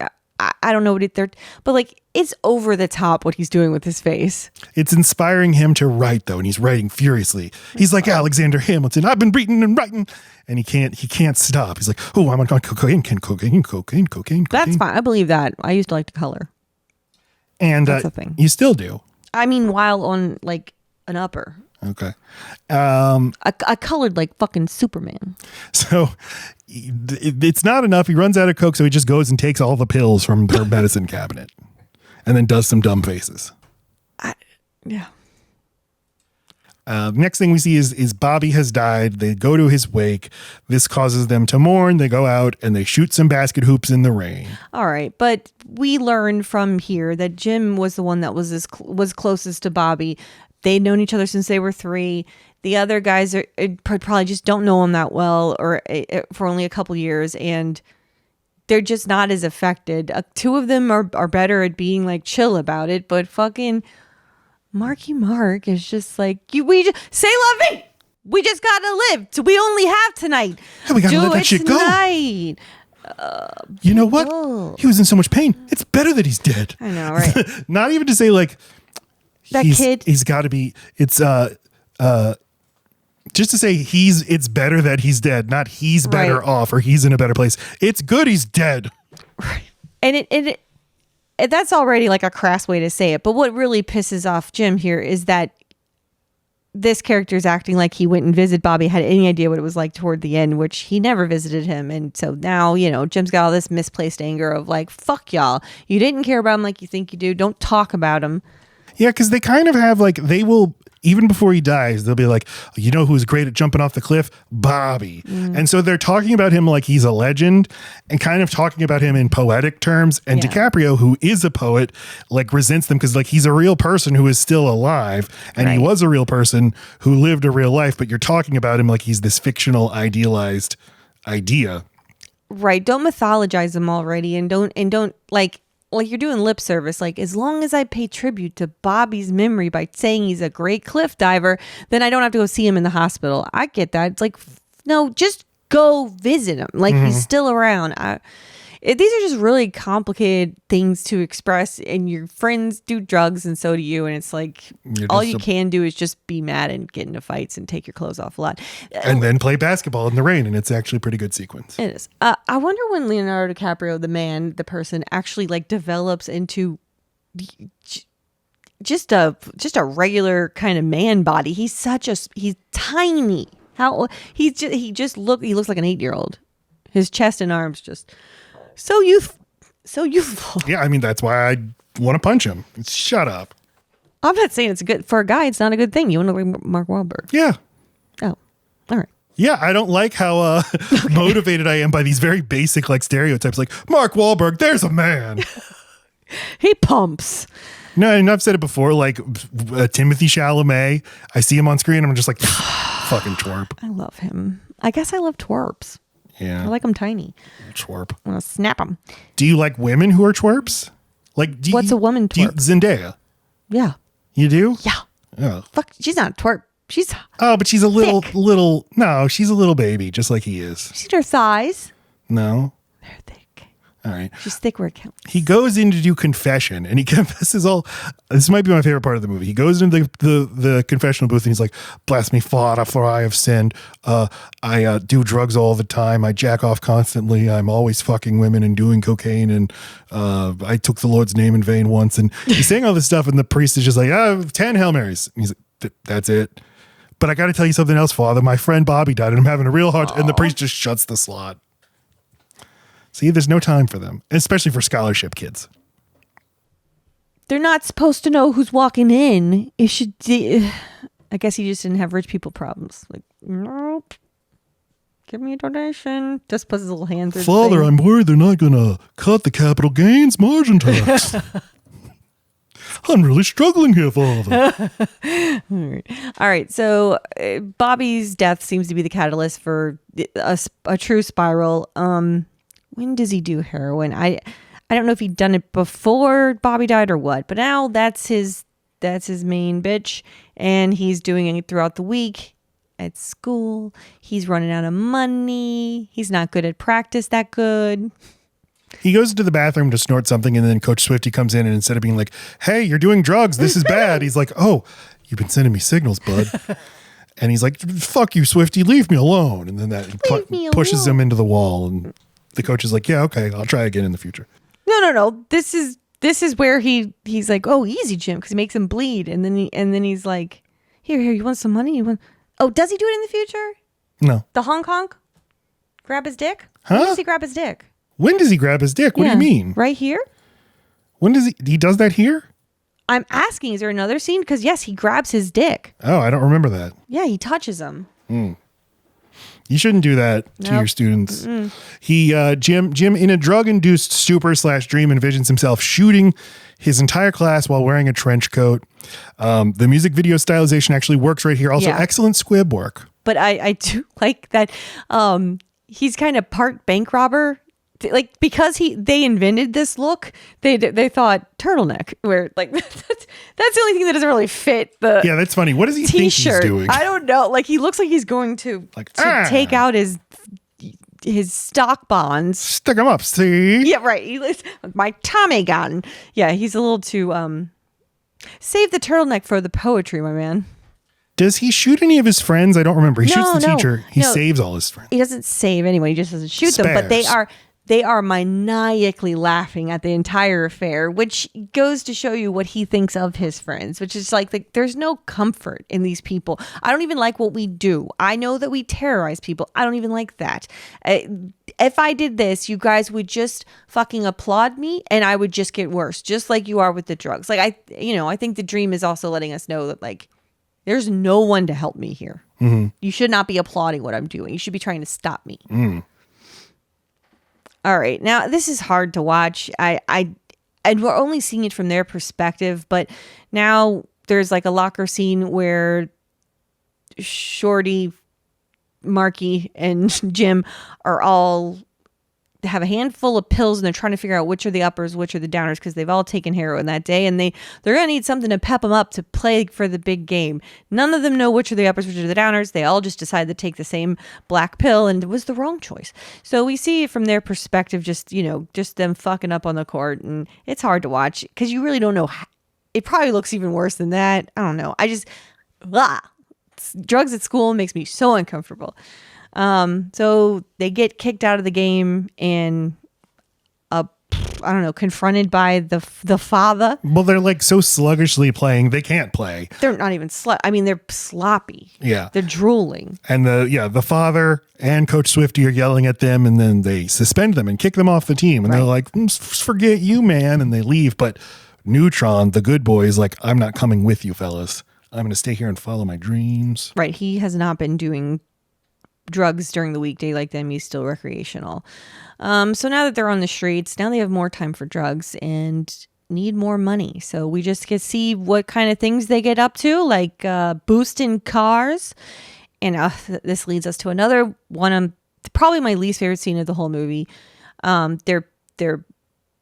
I don't know what they're, but like it's over the top what he's doing with his face. It's inspiring him to write though, and he's writing furiously. He's like Alexander Hamilton. I've been reading and writing, and he can't stop. He's like, oh, I'm on cocaine. That's fine. I believe that. I used to like to color, and that's a thing. You still do. I mean, while on like an upper. Okay. I colored like fucking Superman. So it's not enough. He runs out of coke, so he just goes and takes all the pills from her medicine cabinet and then does some dumb faces. Yeah. Next thing we see is Bobby has died. They go to his wake. This causes them to mourn. They go out and they shoot some basket hoops in the rain. All right, but we learned from here that Jim was the one that was closest to Bobby. They'd known each other since they were 3. The other guys probably just don't know him that well, or for only a couple years, and they're just not as affected. 2 of them are better at being like chill about it, but fucking Marky Mark is just like, we just say love me. We just gotta live. So we only have tonight. Yeah, we gotta let that shit tonight. Go. You know what? He was in so much pain. It's better that he's dead. I know, right? Not even to say like that kid. He's got to be. It's just to say it's better that he's dead. Not he's better off or he's in a better place. It's good he's dead. Right. And that's already like a crass way to say it. But what really pisses off Jim here is that this character is acting like he went and visited Bobby, had any idea what it was like toward the end, which he never visited him. And so now, Jim's got all this misplaced anger of like, fuck y'all. You didn't care about him like you think you do. Don't talk about him. Yeah, because they kind of have like, they will, even before he dies, they'll be like, you know who's great at jumping off the cliff? Bobby. And so they're talking about him like he's a legend and kind of talking about him in poetic terms. And DiCaprio, who is a poet, like resents them because like he's a real person who is still alive. And he was a real person who lived a real life. But you're talking about him like he's this fictional, idealized idea. Right. Don't mythologize him already. And don't like you're doing lip service. Like, as long as I pay tribute to Bobby's memory by saying he's a great cliff diver, then I don't have to go see him in the hospital. I get that. It's like, no, just go visit him. Like, he's still around. These are just really complicated things to express, and your friends do drugs and so do you. And it's like, all you can do is just be mad and get into fights and take your clothes off a lot. And then play basketball in the rain. And it's actually a pretty good sequence. It is. I wonder when Leonardo DiCaprio, the person, actually like develops into just a regular kind of man body. He's tiny. He looks like an 8-year-old. His chest and arms just so youthful. Yeah, I mean, that's why I want to punch him. Shut up. I'm not saying it's good for a guy. It's not a good thing. You want to look like Mark Wahlberg. Yeah. Oh, all right. Yeah, I don't like how motivated I am by these very basic like stereotypes. Like Mark Wahlberg, there's a man. He pumps. No, and I've said it before. Like Timothy Chalamet, I see him on screen. I'm just like, fucking twerp. I love him. I guess I love twerps. Yeah. I like them tiny. Twerp. I want to snap them. Do you like women who are twerps? Like, what's a woman twerp? Zendaya. Yeah. You do? Yeah. Oh. Fuck, she's not a twerp. She's but she's a little. No, she's a little baby, just like he is. She's her thighs. No. They're thick. All right. She's thick where it counts. He goes in to do confession, and he confesses all. This might be my favorite part of the movie. He goes into the confessional booth, and he's like, "Bless me, Father, for I have sinned. I do drugs all the time. I jack off constantly. I'm always fucking women and doing cocaine, and I took the Lord's name in vain once." And he's saying all this stuff, and the priest is just like, 10 Hail Marys. And he's like, "That's it." But I got to tell you something else, Father. My friend Bobby died, and I'm having a real hard time. And the priest just shuts the slot. See, there's no time for them, especially for scholarship kids. They're not supposed to know who's walking in. It should. I guess he just didn't have rich people problems. Like, nope. Give me a donation. Just puts his little hands in. Father, I'm worried they're not going to cut the capital gains margin tax. I'm really struggling here, Father. All right. So Bobby's death seems to be the catalyst for a true spiral. When does he do heroin? I don't know if he'd done it before Bobby died or what, but now that's his main bitch, and he's doing it throughout the week at school. He's running out of money. He's not good at practice that good. He goes into the bathroom to snort something, and then Coach Swifty comes in, and instead of being like, "Hey, you're doing drugs. This is bad," he's like, "Oh, you've been sending me signals, bud." And he's like, "Fuck you, Swifty. Leave me alone." And then that pushes him into the wall, and the coach is like, "Yeah, okay, I'll try again in the future." No. This is where he's like, "Oh, easy, Jim," because he makes him bleed, and then he's like, "Here, you want some money? Oh, does he do it in the future? No. The honk honk? Grab his dick? Huh? When does he grab his dick? When does he grab his dick? What do you mean? Right here? When does he does that here? I'm asking, is there another scene? Because yes, he grabs his dick. Oh, I don't remember that. Yeah, he touches him. You shouldn't do that to your students. Jim, in a drug-induced stupor/dream, envisions himself shooting his entire class while wearing a trench coat. The music video stylization actually works right here. Also, excellent squib work. But I do like that he's kind of part bank robber. Like, because they invented this look, they thought turtleneck, where like that's the only thing that doesn't really fit the Yeah, that's funny. What does he think he's doing? I don't know. Like, he looks like he's going to take out his stock bonds. Stick him up, see? Yeah, right. He looks my Tommy gun. Yeah, he's a little too save the turtleneck for the poetry, my man. Does he shoot any of his friends? I don't remember. He shoots the teacher. He saves all his friends. He doesn't save anyone. He just doesn't shoot them. But they are maniacally laughing at the entire affair, which goes to show you what he thinks of his friends, which is like there's no comfort in these people. I don't even like what we do. I know that we terrorize people. I don't even like that. If I did this, you guys would just fucking applaud me and I would just get worse, just like you are with the drugs. Like, I think the dream is also letting us know that, like, there's no one to help me here. Mm-hmm. You should not be applauding what I'm doing. You should be trying to stop me. All right. Now, this is hard to watch. And we're only seeing it from their perspective, but now there's like a locker scene where Shorty, Marky, and Jim are all have a handful of pills and they're trying to figure out which are the uppers, which are the downers, because they've all taken heroin that day and they're going to need something to pep them up to play for the big game. None of them know which are the uppers, which are the downers. They all just decided to take the same black pill and it was the wrong choice. So we see from their perspective, just them fucking up on the court, and it's hard to watch because you really don't know. It probably looks even worse than that. I don't know. Drugs at school makes me so uncomfortable. So they get kicked out of the game and, confronted by the father. Well, they're like so sluggishly playing, they can't play. They're not even they're sloppy. Yeah. They're drooling. And the father and Coach Swifty are yelling at them, and then they suspend them and kick them off the team. And they're like, forget you, man. And they leave. But Neutron, the good boy, is like, I'm not coming with you, fellas. I'm going to stay here and follow my dreams. Right. He has not been doing drugs during the weekday like them. He's still recreational. So now that they're on the streets, now they have more time for drugs and need more money. So we just get to see what kind of things they get up to, like boosting cars. And this leads us to another one of probably my least favorite scene of the whole movie. They're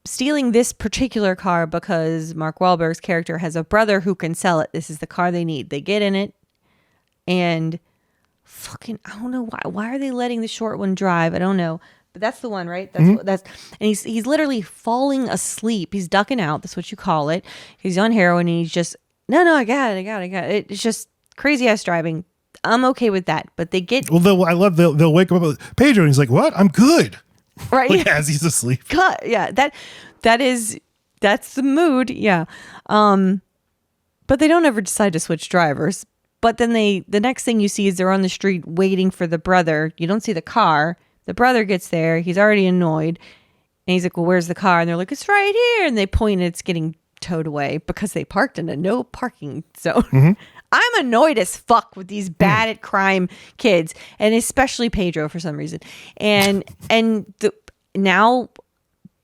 stealing this particular car because Mark Wahlberg's character has a brother who can sell it. This is the car they need. They get in it and fucking, I don't know why are they letting the short one drive? I don't know, but that's the one, right? And he's literally falling asleep. He's ducking out. That's what you call it. He's on heroin and he's just, no, I got it. It's just crazy ass driving. I'm okay with that, but they get, well, they'll wake him up, Pedro, and he's like, what? I'm good. Right. Like, as he's asleep. Yeah. That's the mood. Yeah. But they don't ever decide to switch drivers. But then the next thing you see is they're on the street waiting for the brother. You don't see the car. The brother gets there. He's already annoyed. And he's like, well, where's the car? And they're like, it's right here. And they point and it's getting towed away because they parked in a no parking zone. Mm-hmm. I'm annoyed as fuck with these bad at crime kids, and especially Pedro for some reason. And now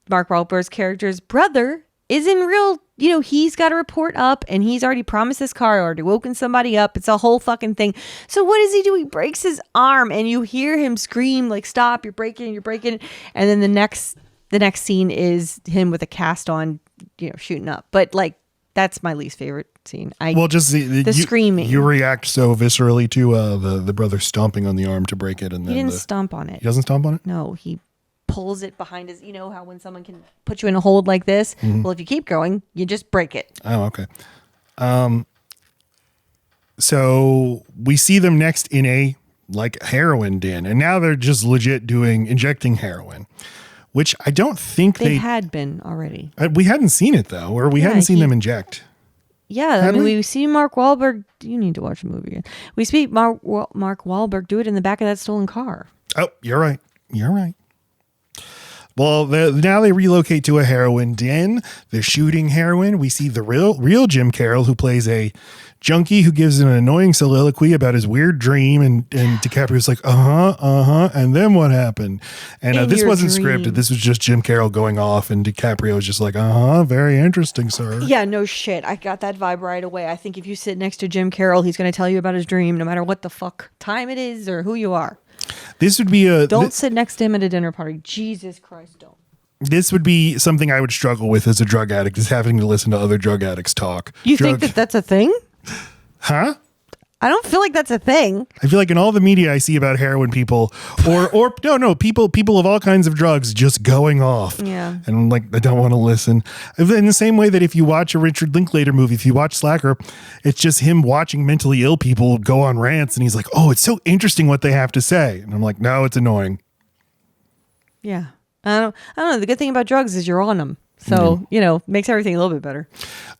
Mark Wahlberg's character's brother is in real, he's got to report up, and he's already promised this car, already woken somebody up. It's a whole fucking thing. So what does he do? He breaks his arm, and you hear him scream like, "Stop! You're breaking!" And then the next scene is him with a cast on, shooting up. But like, that's my least favorite scene. The screaming. You react so viscerally to the brother stomping on the arm to break it, and then he didn't stomp on it. He doesn't stomp on it? No, he pulls it behind his. You know how when someone can put you in a hold like this? Mm-hmm. Well, if you keep going, you just break it. Oh, okay. So we see them next in a heroin den, and now they're just legit injecting heroin. Which I don't think they had been already. We hadn't seen it though, or we hadn't seen them inject. Yeah, we see Mark Wahlberg. You need to watch the movie again. We see Mark Wahlberg do it in the back of that stolen car. Oh, you're right. Well, now they relocate to a heroin den. They're shooting heroin. We see the real Jim Carroll, who plays a junkie who gives an annoying soliloquy about his weird dream. And DiCaprio's like, and then what happened? And this wasn't scripted. This was just Jim Carroll going off, and DiCaprio was just like, very interesting, sir. Yeah, no shit. I got that vibe right away. I think if you sit next to Jim Carroll, he's going to tell you about his dream, no matter what the fuck time it is or who you are. This would be Don't sit next to him at a dinner party. Jesus Christ, don't. This would be something I would struggle with as a drug addict, is having to listen to other drug addicts talk. You think that's a thing? Huh? I don't feel like that's a thing. I feel like in all the media I see about heroin people people of all kinds of drugs just going off. Yeah. And I'm like, I don't want to listen. In the same way that if you watch a Richard Linklater movie, if you watch Slacker, it's just him watching mentally ill people go on rants, and he's like, oh, it's so interesting what they have to say. And I'm like, no, it's annoying. Yeah. I don't know. The good thing about drugs is you're on them. So, makes everything a little bit better.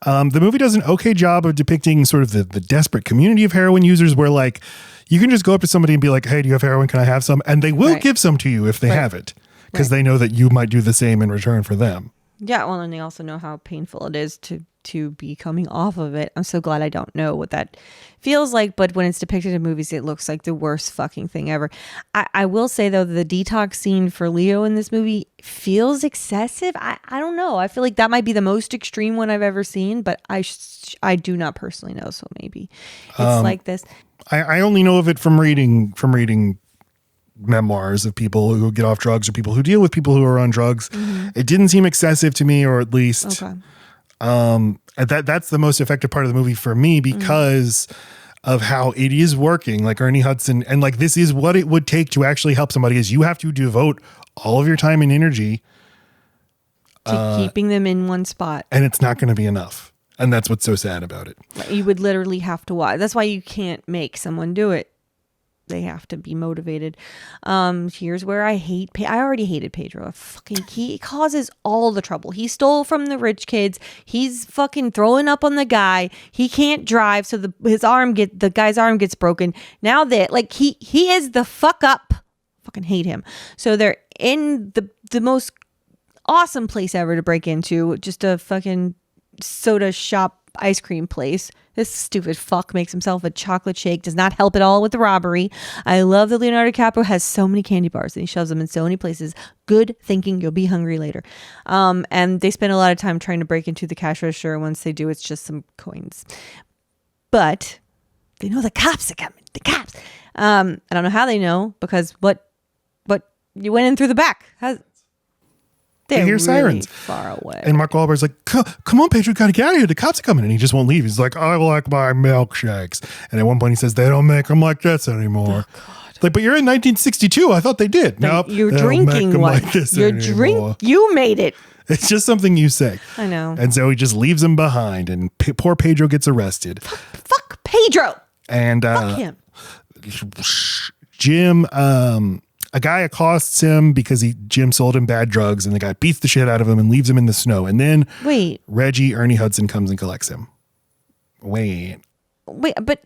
The movie does an okay job of depicting sort of the desperate community of heroin users, where like you can just go up to somebody and be like, hey, do you have heroin? Can I have some? And they will give some to you if they have it, because they know that you might do the same in return for them. Yeah. Well, and they also know how painful it is to be coming off of it. I'm so glad I don't know what that feels like, but when it's depicted in movies, it looks like the worst fucking thing ever. I will say, though, the detox scene for Leo in this movie feels excessive. I don't know. I feel like that might be the most extreme one I've ever seen, but I do not personally know, so maybe it's like this. I only know of it from reading memoirs of people who get off drugs or people who deal with people who are on drugs. Mm-hmm. It didn't seem excessive to me, or at least that's the most effective part of the movie for me, because of how it is working. Like Ernie Hudson, and like this is what it would take to actually help somebody, is you have to devote all of your time and energy to keeping them in one spot, and it's not going to be enough. And that's what's so sad about it. You would literally have to watch. That's why you can't make someone do it. They have to be motivated. Here's where I already hated Pedro. He causes all the trouble. He stole from the rich kids. He's fucking throwing up on the guy. He can't drive, so the guy's arm gets broken. Now that he is the fuck up. Fucking hate him. So they're in the most awesome place ever to break into, just a fucking soda shop ice cream place. This stupid fuck makes himself a chocolate shake. Does not help at all with the robbery. I love that Leonardo DiCaprio has so many candy bars and he shoves them in so many places. Good thinking. You'll be hungry later. And they spend a lot of time trying to break into the cash register. Once they do, it's just some coins. But they know the cops are coming. The cops. I don't know how they know, because what you went in through the back. They hear sirens far away. And Mark Wahlberg's like, come on, Pedro, gotta get out of here. The cops are coming. And he just won't leave. He's like, I like my milkshakes. And at one point he says, they don't make them like this anymore. Oh, like, but you're in 1962. I thought they did. No, you're drinking one. Like this you made it. It's just something you say. I know. And so he just leaves him behind, and poor Pedro gets arrested. Fuck Pedro. And fuck him. Jim, a guy accosts him because Jim sold him bad drugs, and the guy beats the shit out of him and leaves him in the snow. And then Ernie Hudson comes and collects him. Wait, but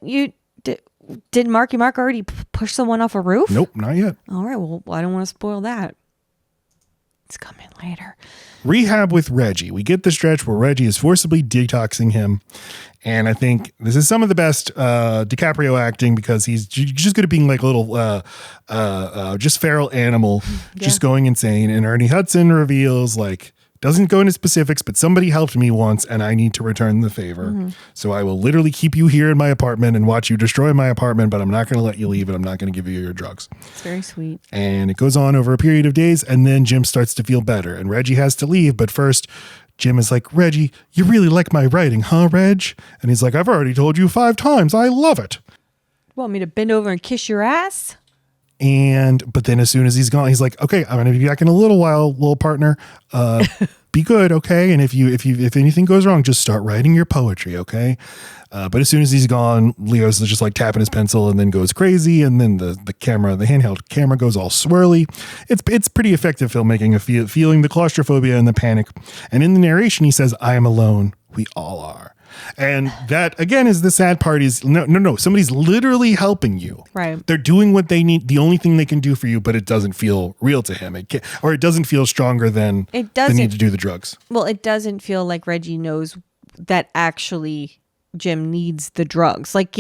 did Marky Mark already push someone off a roof? Nope, not yet. All right, well, I don't want to spoil that. It's coming later. Rehab with Reggie. We get the stretch where Reggie is forcibly detoxing him. And I think this is some of the best DiCaprio acting, because he's just good at being like a little just feral animal, just going insane. And Ernie Hudson reveals, like, doesn't go into specifics, but somebody helped me once and I need to return the favor. Mm-hmm. So I will literally keep you here in my apartment and watch you destroy my apartment, but I'm not going to let you leave, and I'm not going to give you your drugs. It's very sweet. And it goes on over a period of days, and then Jim starts to feel better and Reggie has to leave. But first, Jim is like, Reggie, you really like my writing, huh, Reg? And he's like, I've already told you 5 times. I love it. Want me to bend over and kiss your ass? But then as soon as he's gone, he's like, okay, I'm going to be back in a little while, little partner. Be good. Okay. And if anything goes wrong, just start writing your poetry. Okay. But as soon as he's gone, Leo's just like tapping his pencil and then goes crazy. And then the handheld camera goes all swirly. It's pretty effective filmmaking of feeling the claustrophobia and the panic. And in the narration, he says, I am alone. We all are. And that, again, is the sad part is no. Somebody's literally helping you. Right. They're doing what they need, the only thing they can do for you, but it doesn't feel real to him. It doesn't feel stronger than the need to do the drugs. Well, it doesn't feel like Reggie knows that actually Jim needs the drugs. Like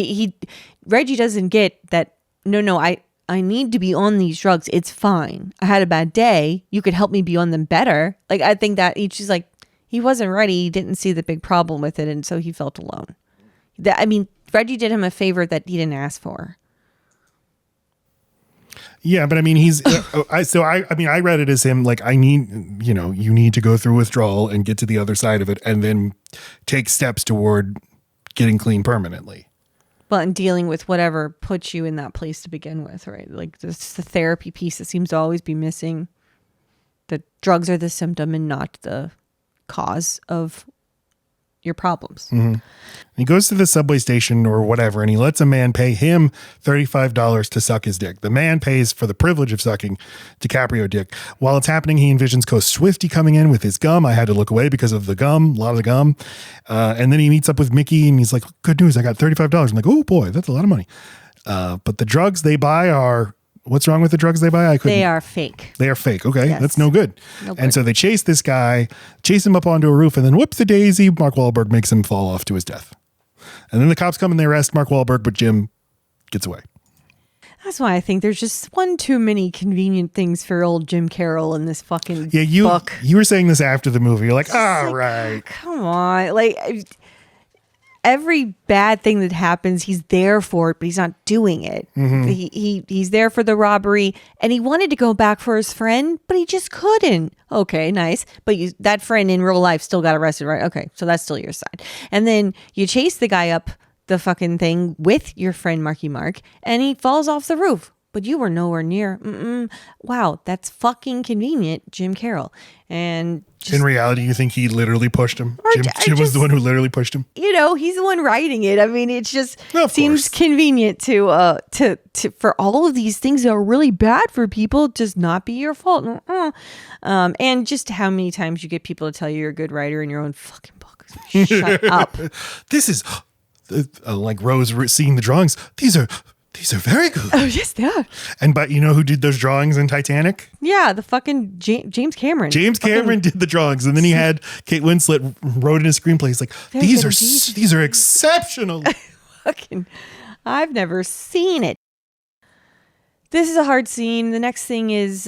Reggie doesn't get that. No, I need to be on these drugs. It's fine. I had a bad day. You could help me be on them better. Like, I think that she's like, he wasn't ready. He didn't see the big problem with it. And so he felt alone. Reggie did him a favor that he didn't ask for. Yeah, but I mean, I read it as him like, you need to go through withdrawal and get to the other side of it and then take steps toward getting clean permanently. Well, and dealing with whatever puts you in that place to begin with, right? Like, this the therapy piece that seems to always be missing. The drugs are the symptom and not the cause of your problems. Mm-hmm. He goes to the subway station or whatever, and he lets a man pay him $35 to suck his dick. The man pays for the privilege of sucking DiCaprio dick. While it's happening, he envisions Coast Swifty coming in with his gum. I had to look away because of the gum, a lot of the gum. And then he meets up with Mickey, and he's like, good news, I got $35. I'm like, oh boy, that's a lot of money. But the drugs they buy are... What's wrong with the drugs they buy? They are fake. They are fake. Okay. Yes. That's no good. And so they chase this guy, chase him up onto a roof, and then whoop-the-daisy, Mark Wahlberg makes him fall off to his death. And then the cops come and they arrest Mark Wahlberg, but Jim gets away. That's why I think there's just one too many convenient things for old Jim Carroll in this fucking book. You were saying this after the movie. You're like, all right. Come on. Like, every bad thing that happens, he's there for it, but he's not doing it. Mm-hmm. He's there for the robbery, and he wanted to go back for his friend, but he just couldn't. Okay, nice. But that friend in real life still got arrested, right? Okay, so that's still your side. And then you chase the guy up the fucking thing with your friend Marky Mark, and he falls off the roof. But you were nowhere near. Wow, that's fucking convenient, Jim Carroll. And in reality, you think he literally pushed him? Jim was the one who literally pushed him. He's the one writing it. I mean, it just seems course. convenient to for all of these things that are really bad for people just not be your fault. And just how many times you get people to tell you you're a good writer in your own fucking book. Shut up. This is like Rose seeing the drawings. These are very good. Oh, yes, they are. And but you know who did those drawings in Titanic? Yeah, the fucking James Cameron. James Cameron did the drawings, and then he had Kate Winslet wrote in a screenplay. He's like, these are exceptional. Fucking, I've never seen it. This is a hard scene. The next thing is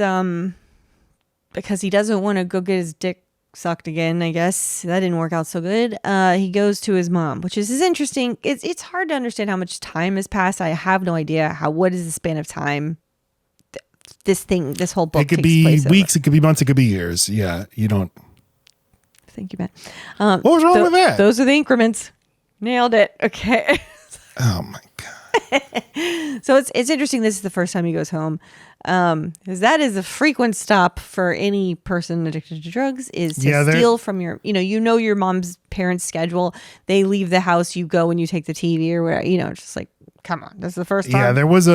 because he doesn't want to go get his dick sucked again, I guess. That didn't work out so good. He goes to his mom, which is interesting. It's hard to understand how much time has passed. I have no idea what is the span of time this whole book takes place. It could be weeks, it could be months, it could be years. Yeah, you don't. Thank you, Matt. What was wrong with that? Those are the increments. Nailed it. Okay. Oh my God. So it's interesting. This is the first time he goes home. Because that is a frequent stop for any person addicted to drugs is to steal from your, your mom's parents' schedule. They leave the house, you go and you take the TV or whatever, just like, come on, this is the first time. Yeah, there was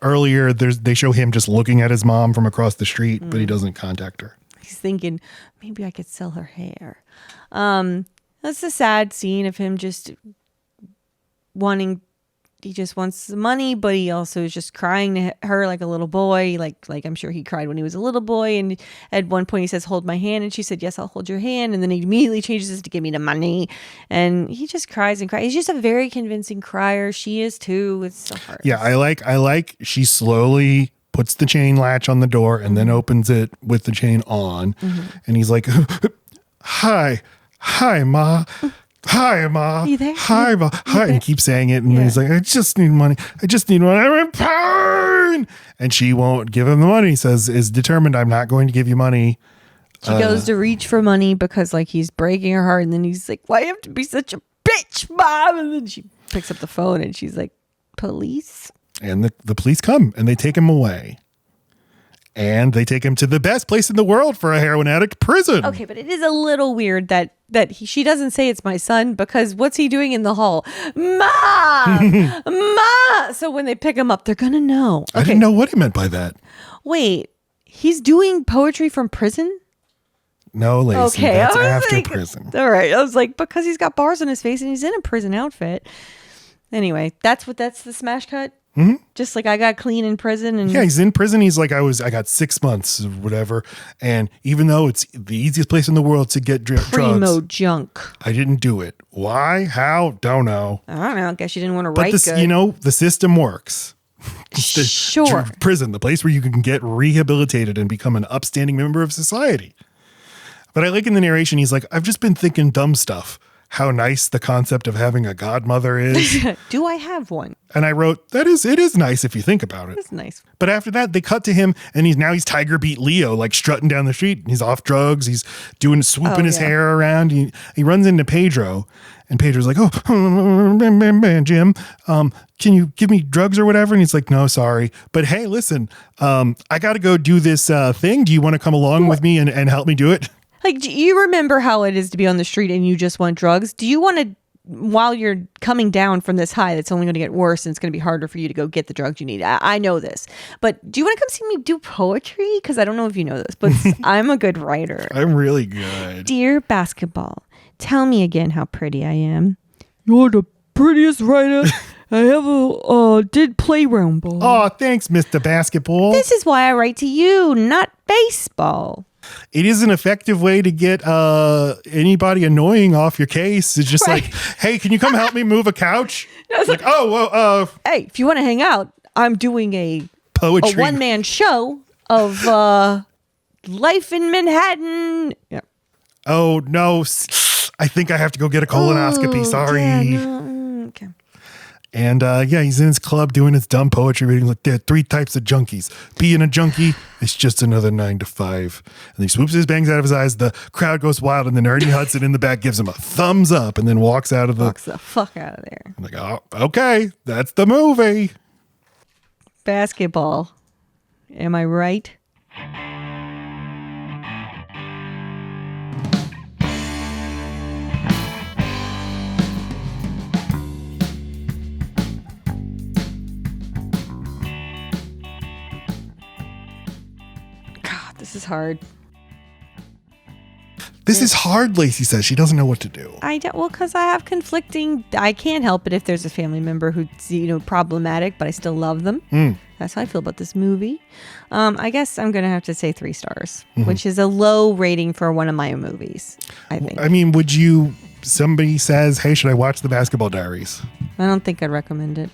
earlier, they show him just looking at his mom from across the street, but he doesn't contact her. He's thinking, maybe I could sell her hair. That's a sad scene of him just he just wants the money, but he also is just crying to her like a little boy. Like I'm sure he cried when he was a little boy. And at one point he says, hold my hand. And she said, yes, I'll hold your hand. And then he immediately changes this to give me the money. And he just cries and cries. He's just a very convincing crier. She is too. It's so hard. Yeah, I like she slowly puts the chain latch on the door and then opens it with the chain on. Mm-hmm. And he's like, hi, Ma. Hi, Ma. You there? Hi, Ma. Hi. And he keeps saying it. And he's like, I just need money. I'm in pain. And she won't give him the money. He says, is determined, I'm not going to give you money. She goes to reach for money because he's breaking her heart. And then he's like, why you have to be such a bitch, Mom? And then she picks up the phone and she's like, police? And the police come and they take him away. And they take him to the best place in the world for a heroin addict, prison. Okay, but it is a little weird that she doesn't say it's my son because what's he doing in the hall? Ma! Ma! So when they pick him up, they're going to know. Okay. I didn't know what he meant by that. Wait, he's doing poetry from prison? No, Lacey. Okay, That's I was after like, prison. All right, I was like, because he's got bars on his face and he's in a prison outfit. Anyway, that's the smash cut. Mm-hmm. Just like I got clean in prison, and Yeah, he's in prison. He's like, I got 6 months or whatever. And even though it's the easiest place in the world to get primo drugs, junk. I didn't do it. Why? How? Don't know. I don't know. I guess you didn't want to But write this, good. the system works. Sure. Prison, the place where you can get rehabilitated and become an upstanding member of society. But I like in the narration, he's like, I've just been thinking dumb stuff. How nice the concept of having a godmother is. Do I have one? And I wrote, it is nice if you think about it. That's nice. But after that, they cut to him and he's Tiger Beat Leo, like strutting down the street. He's off drugs. He's swooping his hair around. He runs into Pedro and Pedro's like, Jim, can you give me drugs or whatever? And he's like, no, sorry. But hey, listen, I got to go do this thing. Do you want to come along with me and help me do it? Like, do you remember how it is to be on the street and you just want drugs? Do you want to, while you're coming down from this high that's only going to get worse and it's going to be harder for you to go get the drugs you need? I know this. But do you want to come see me do poetry? Because I don't know if you know this, but I'm a good writer. I'm really good. Dear Basketball, tell me again how pretty I am. You're the prettiest writer I ever did playground ball. Oh, thanks, Mr. Basketball. This is why I write to you, not baseball. It is an effective way to get anybody annoying off your case. It's just like, hey, can you come help me move a couch? Like, hey, if you want to hang out, I'm doing a poetry, a one-man show of life in Manhattan. Yeah. Oh no, I think I have to go get a colonoscopy. Sorry. Yeah, no. Okay. And he's in his club doing his dumb poetry reading. Like, there are 3 types of junkies. Being a junkie is just another 9 to 5. And he swoops his bangs out of his eyes. The crowd goes wild, and then Ernie Hudson in the back gives him a thumbs up, and then walks the fuck out of there. I'm like, oh, okay, that's the movie. Basketball. Am I right? This is hard. This is hard, Lacey says. She doesn't know what to do. I don't, well, because I have conflicting. I can't help it if there's a family member who's problematic, but I still love them. That's how I feel about this movie. I guess I'm gonna have to say 3 stars, which is a low rating for one of my movies, I think. I mean, somebody says, hey, should I watch the Basketball Diaries? I don't think I'd recommend it.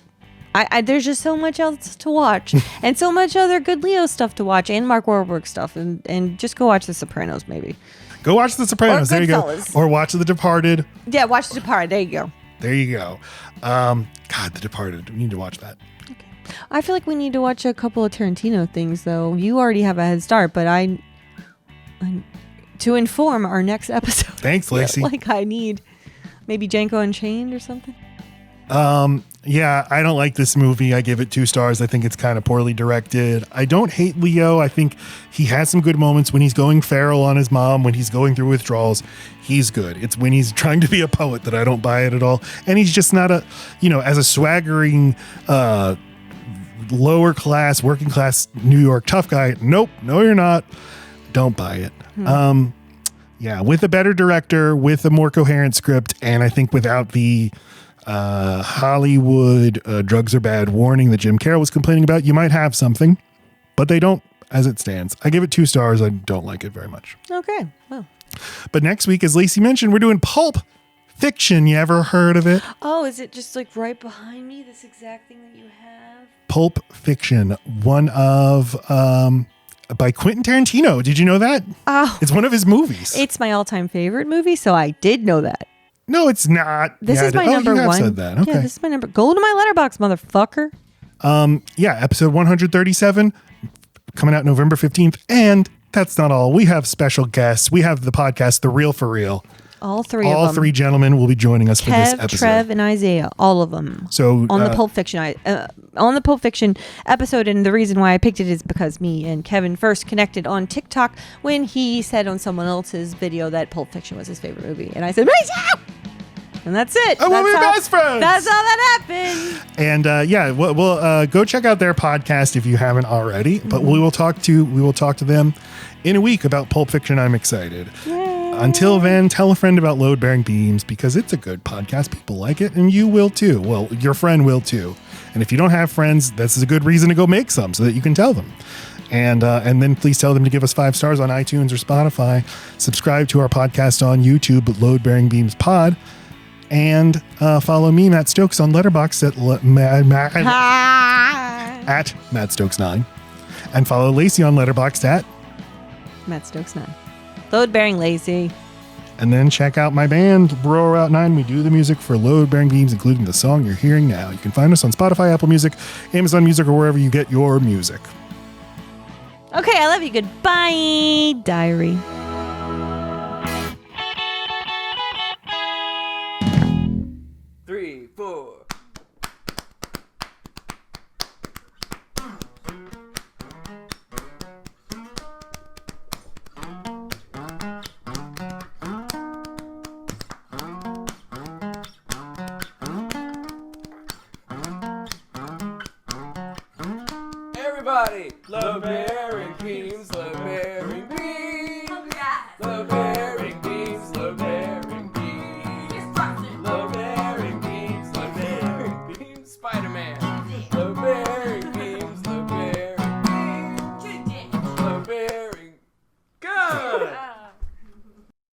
There's just so much else to watch and so much other good Leo stuff to watch and Mark Wahlberg stuff, and just go watch The Sopranos maybe. Go watch The Sopranos. There you go. Or watch The Departed. Yeah, watch The Departed. There you go. There you go. God, The Departed. We need to watch that. Okay. I feel like we need to watch a couple of Tarantino things though. You already have a head start, but I to inform our next episode. Thanks, Lacey. I need maybe Django Unchained or something. Yeah, I don't like this movie. I give it 2 stars. I think it's kind of poorly directed. I don't hate Leo. I think he has some good moments when he's going feral on his mom, when he's going through withdrawals. He's good. It's when he's trying to be a poet that I don't buy it at all. And he's just not as a swaggering, lower class, working class New York tough guy. Nope. No, you're not. Don't buy it. Yeah, with a better director, with a more coherent script, and I think without the Hollywood drugs are bad warning that Jim Carroll was complaining about, you might have something, but they don't as it stands. I give it 2 stars. I don't like it very much. Okay. Well. But next week, as Lacey mentioned, we're doing Pulp Fiction. You ever heard of it? Oh, is it just like right behind me, this exact thing that you have? Pulp Fiction, one of by Quentin Tarantino. Did you know that? Oh. It's one of his movies. It's my all-time favorite movie, so I did know that. No, it's not. This is my number you have 1. Said that. Okay. Yeah, this is my number. Go to my letterbox, motherfucker. Episode 137 coming out November 15th. And that's not all. We have special guests. We have the podcast, The Real for Real. All 3 of them. All 3 gentlemen will be joining us for this episode. Trev, and Isaiah, all of them. So on the Pulp Fiction episode, and the reason why I picked it is because me and Kevin first connected on TikTok when he said on someone else's video that Pulp Fiction was his favorite movie, and I said, "Me too!" And that's it. Oh, we'll be best friends. That's all that happened. And we'll go check out their podcast if you haven't already. But we will talk to them in a week about Pulp Fiction. I'm excited. Yay. Until then, tell a friend about Load Bearing Beams because it's a good podcast. People like it, and you will too. Well, your friend will too. And if you don't have friends, this is a good reason to go make some so that you can tell them. And then please tell them to give us 5 stars on iTunes or Spotify. Subscribe to our podcast on YouTube, Load Bearing Beams Pod. And follow me, Matt Stokes, on Letterboxd at Matt Stokes 9. And follow Lacey on Letterboxd at Matt Stokes 9. Load Bearing Lazy. And then check out my band, Bro Route 9. We do the music for Load Bearing Beams, including the song you're hearing now. You can find us on Spotify, Apple Music, Amazon Music, or wherever you get your music. Okay, I love you. Goodbye, diary. Three, four. Everybody, love bearing beams, love bearing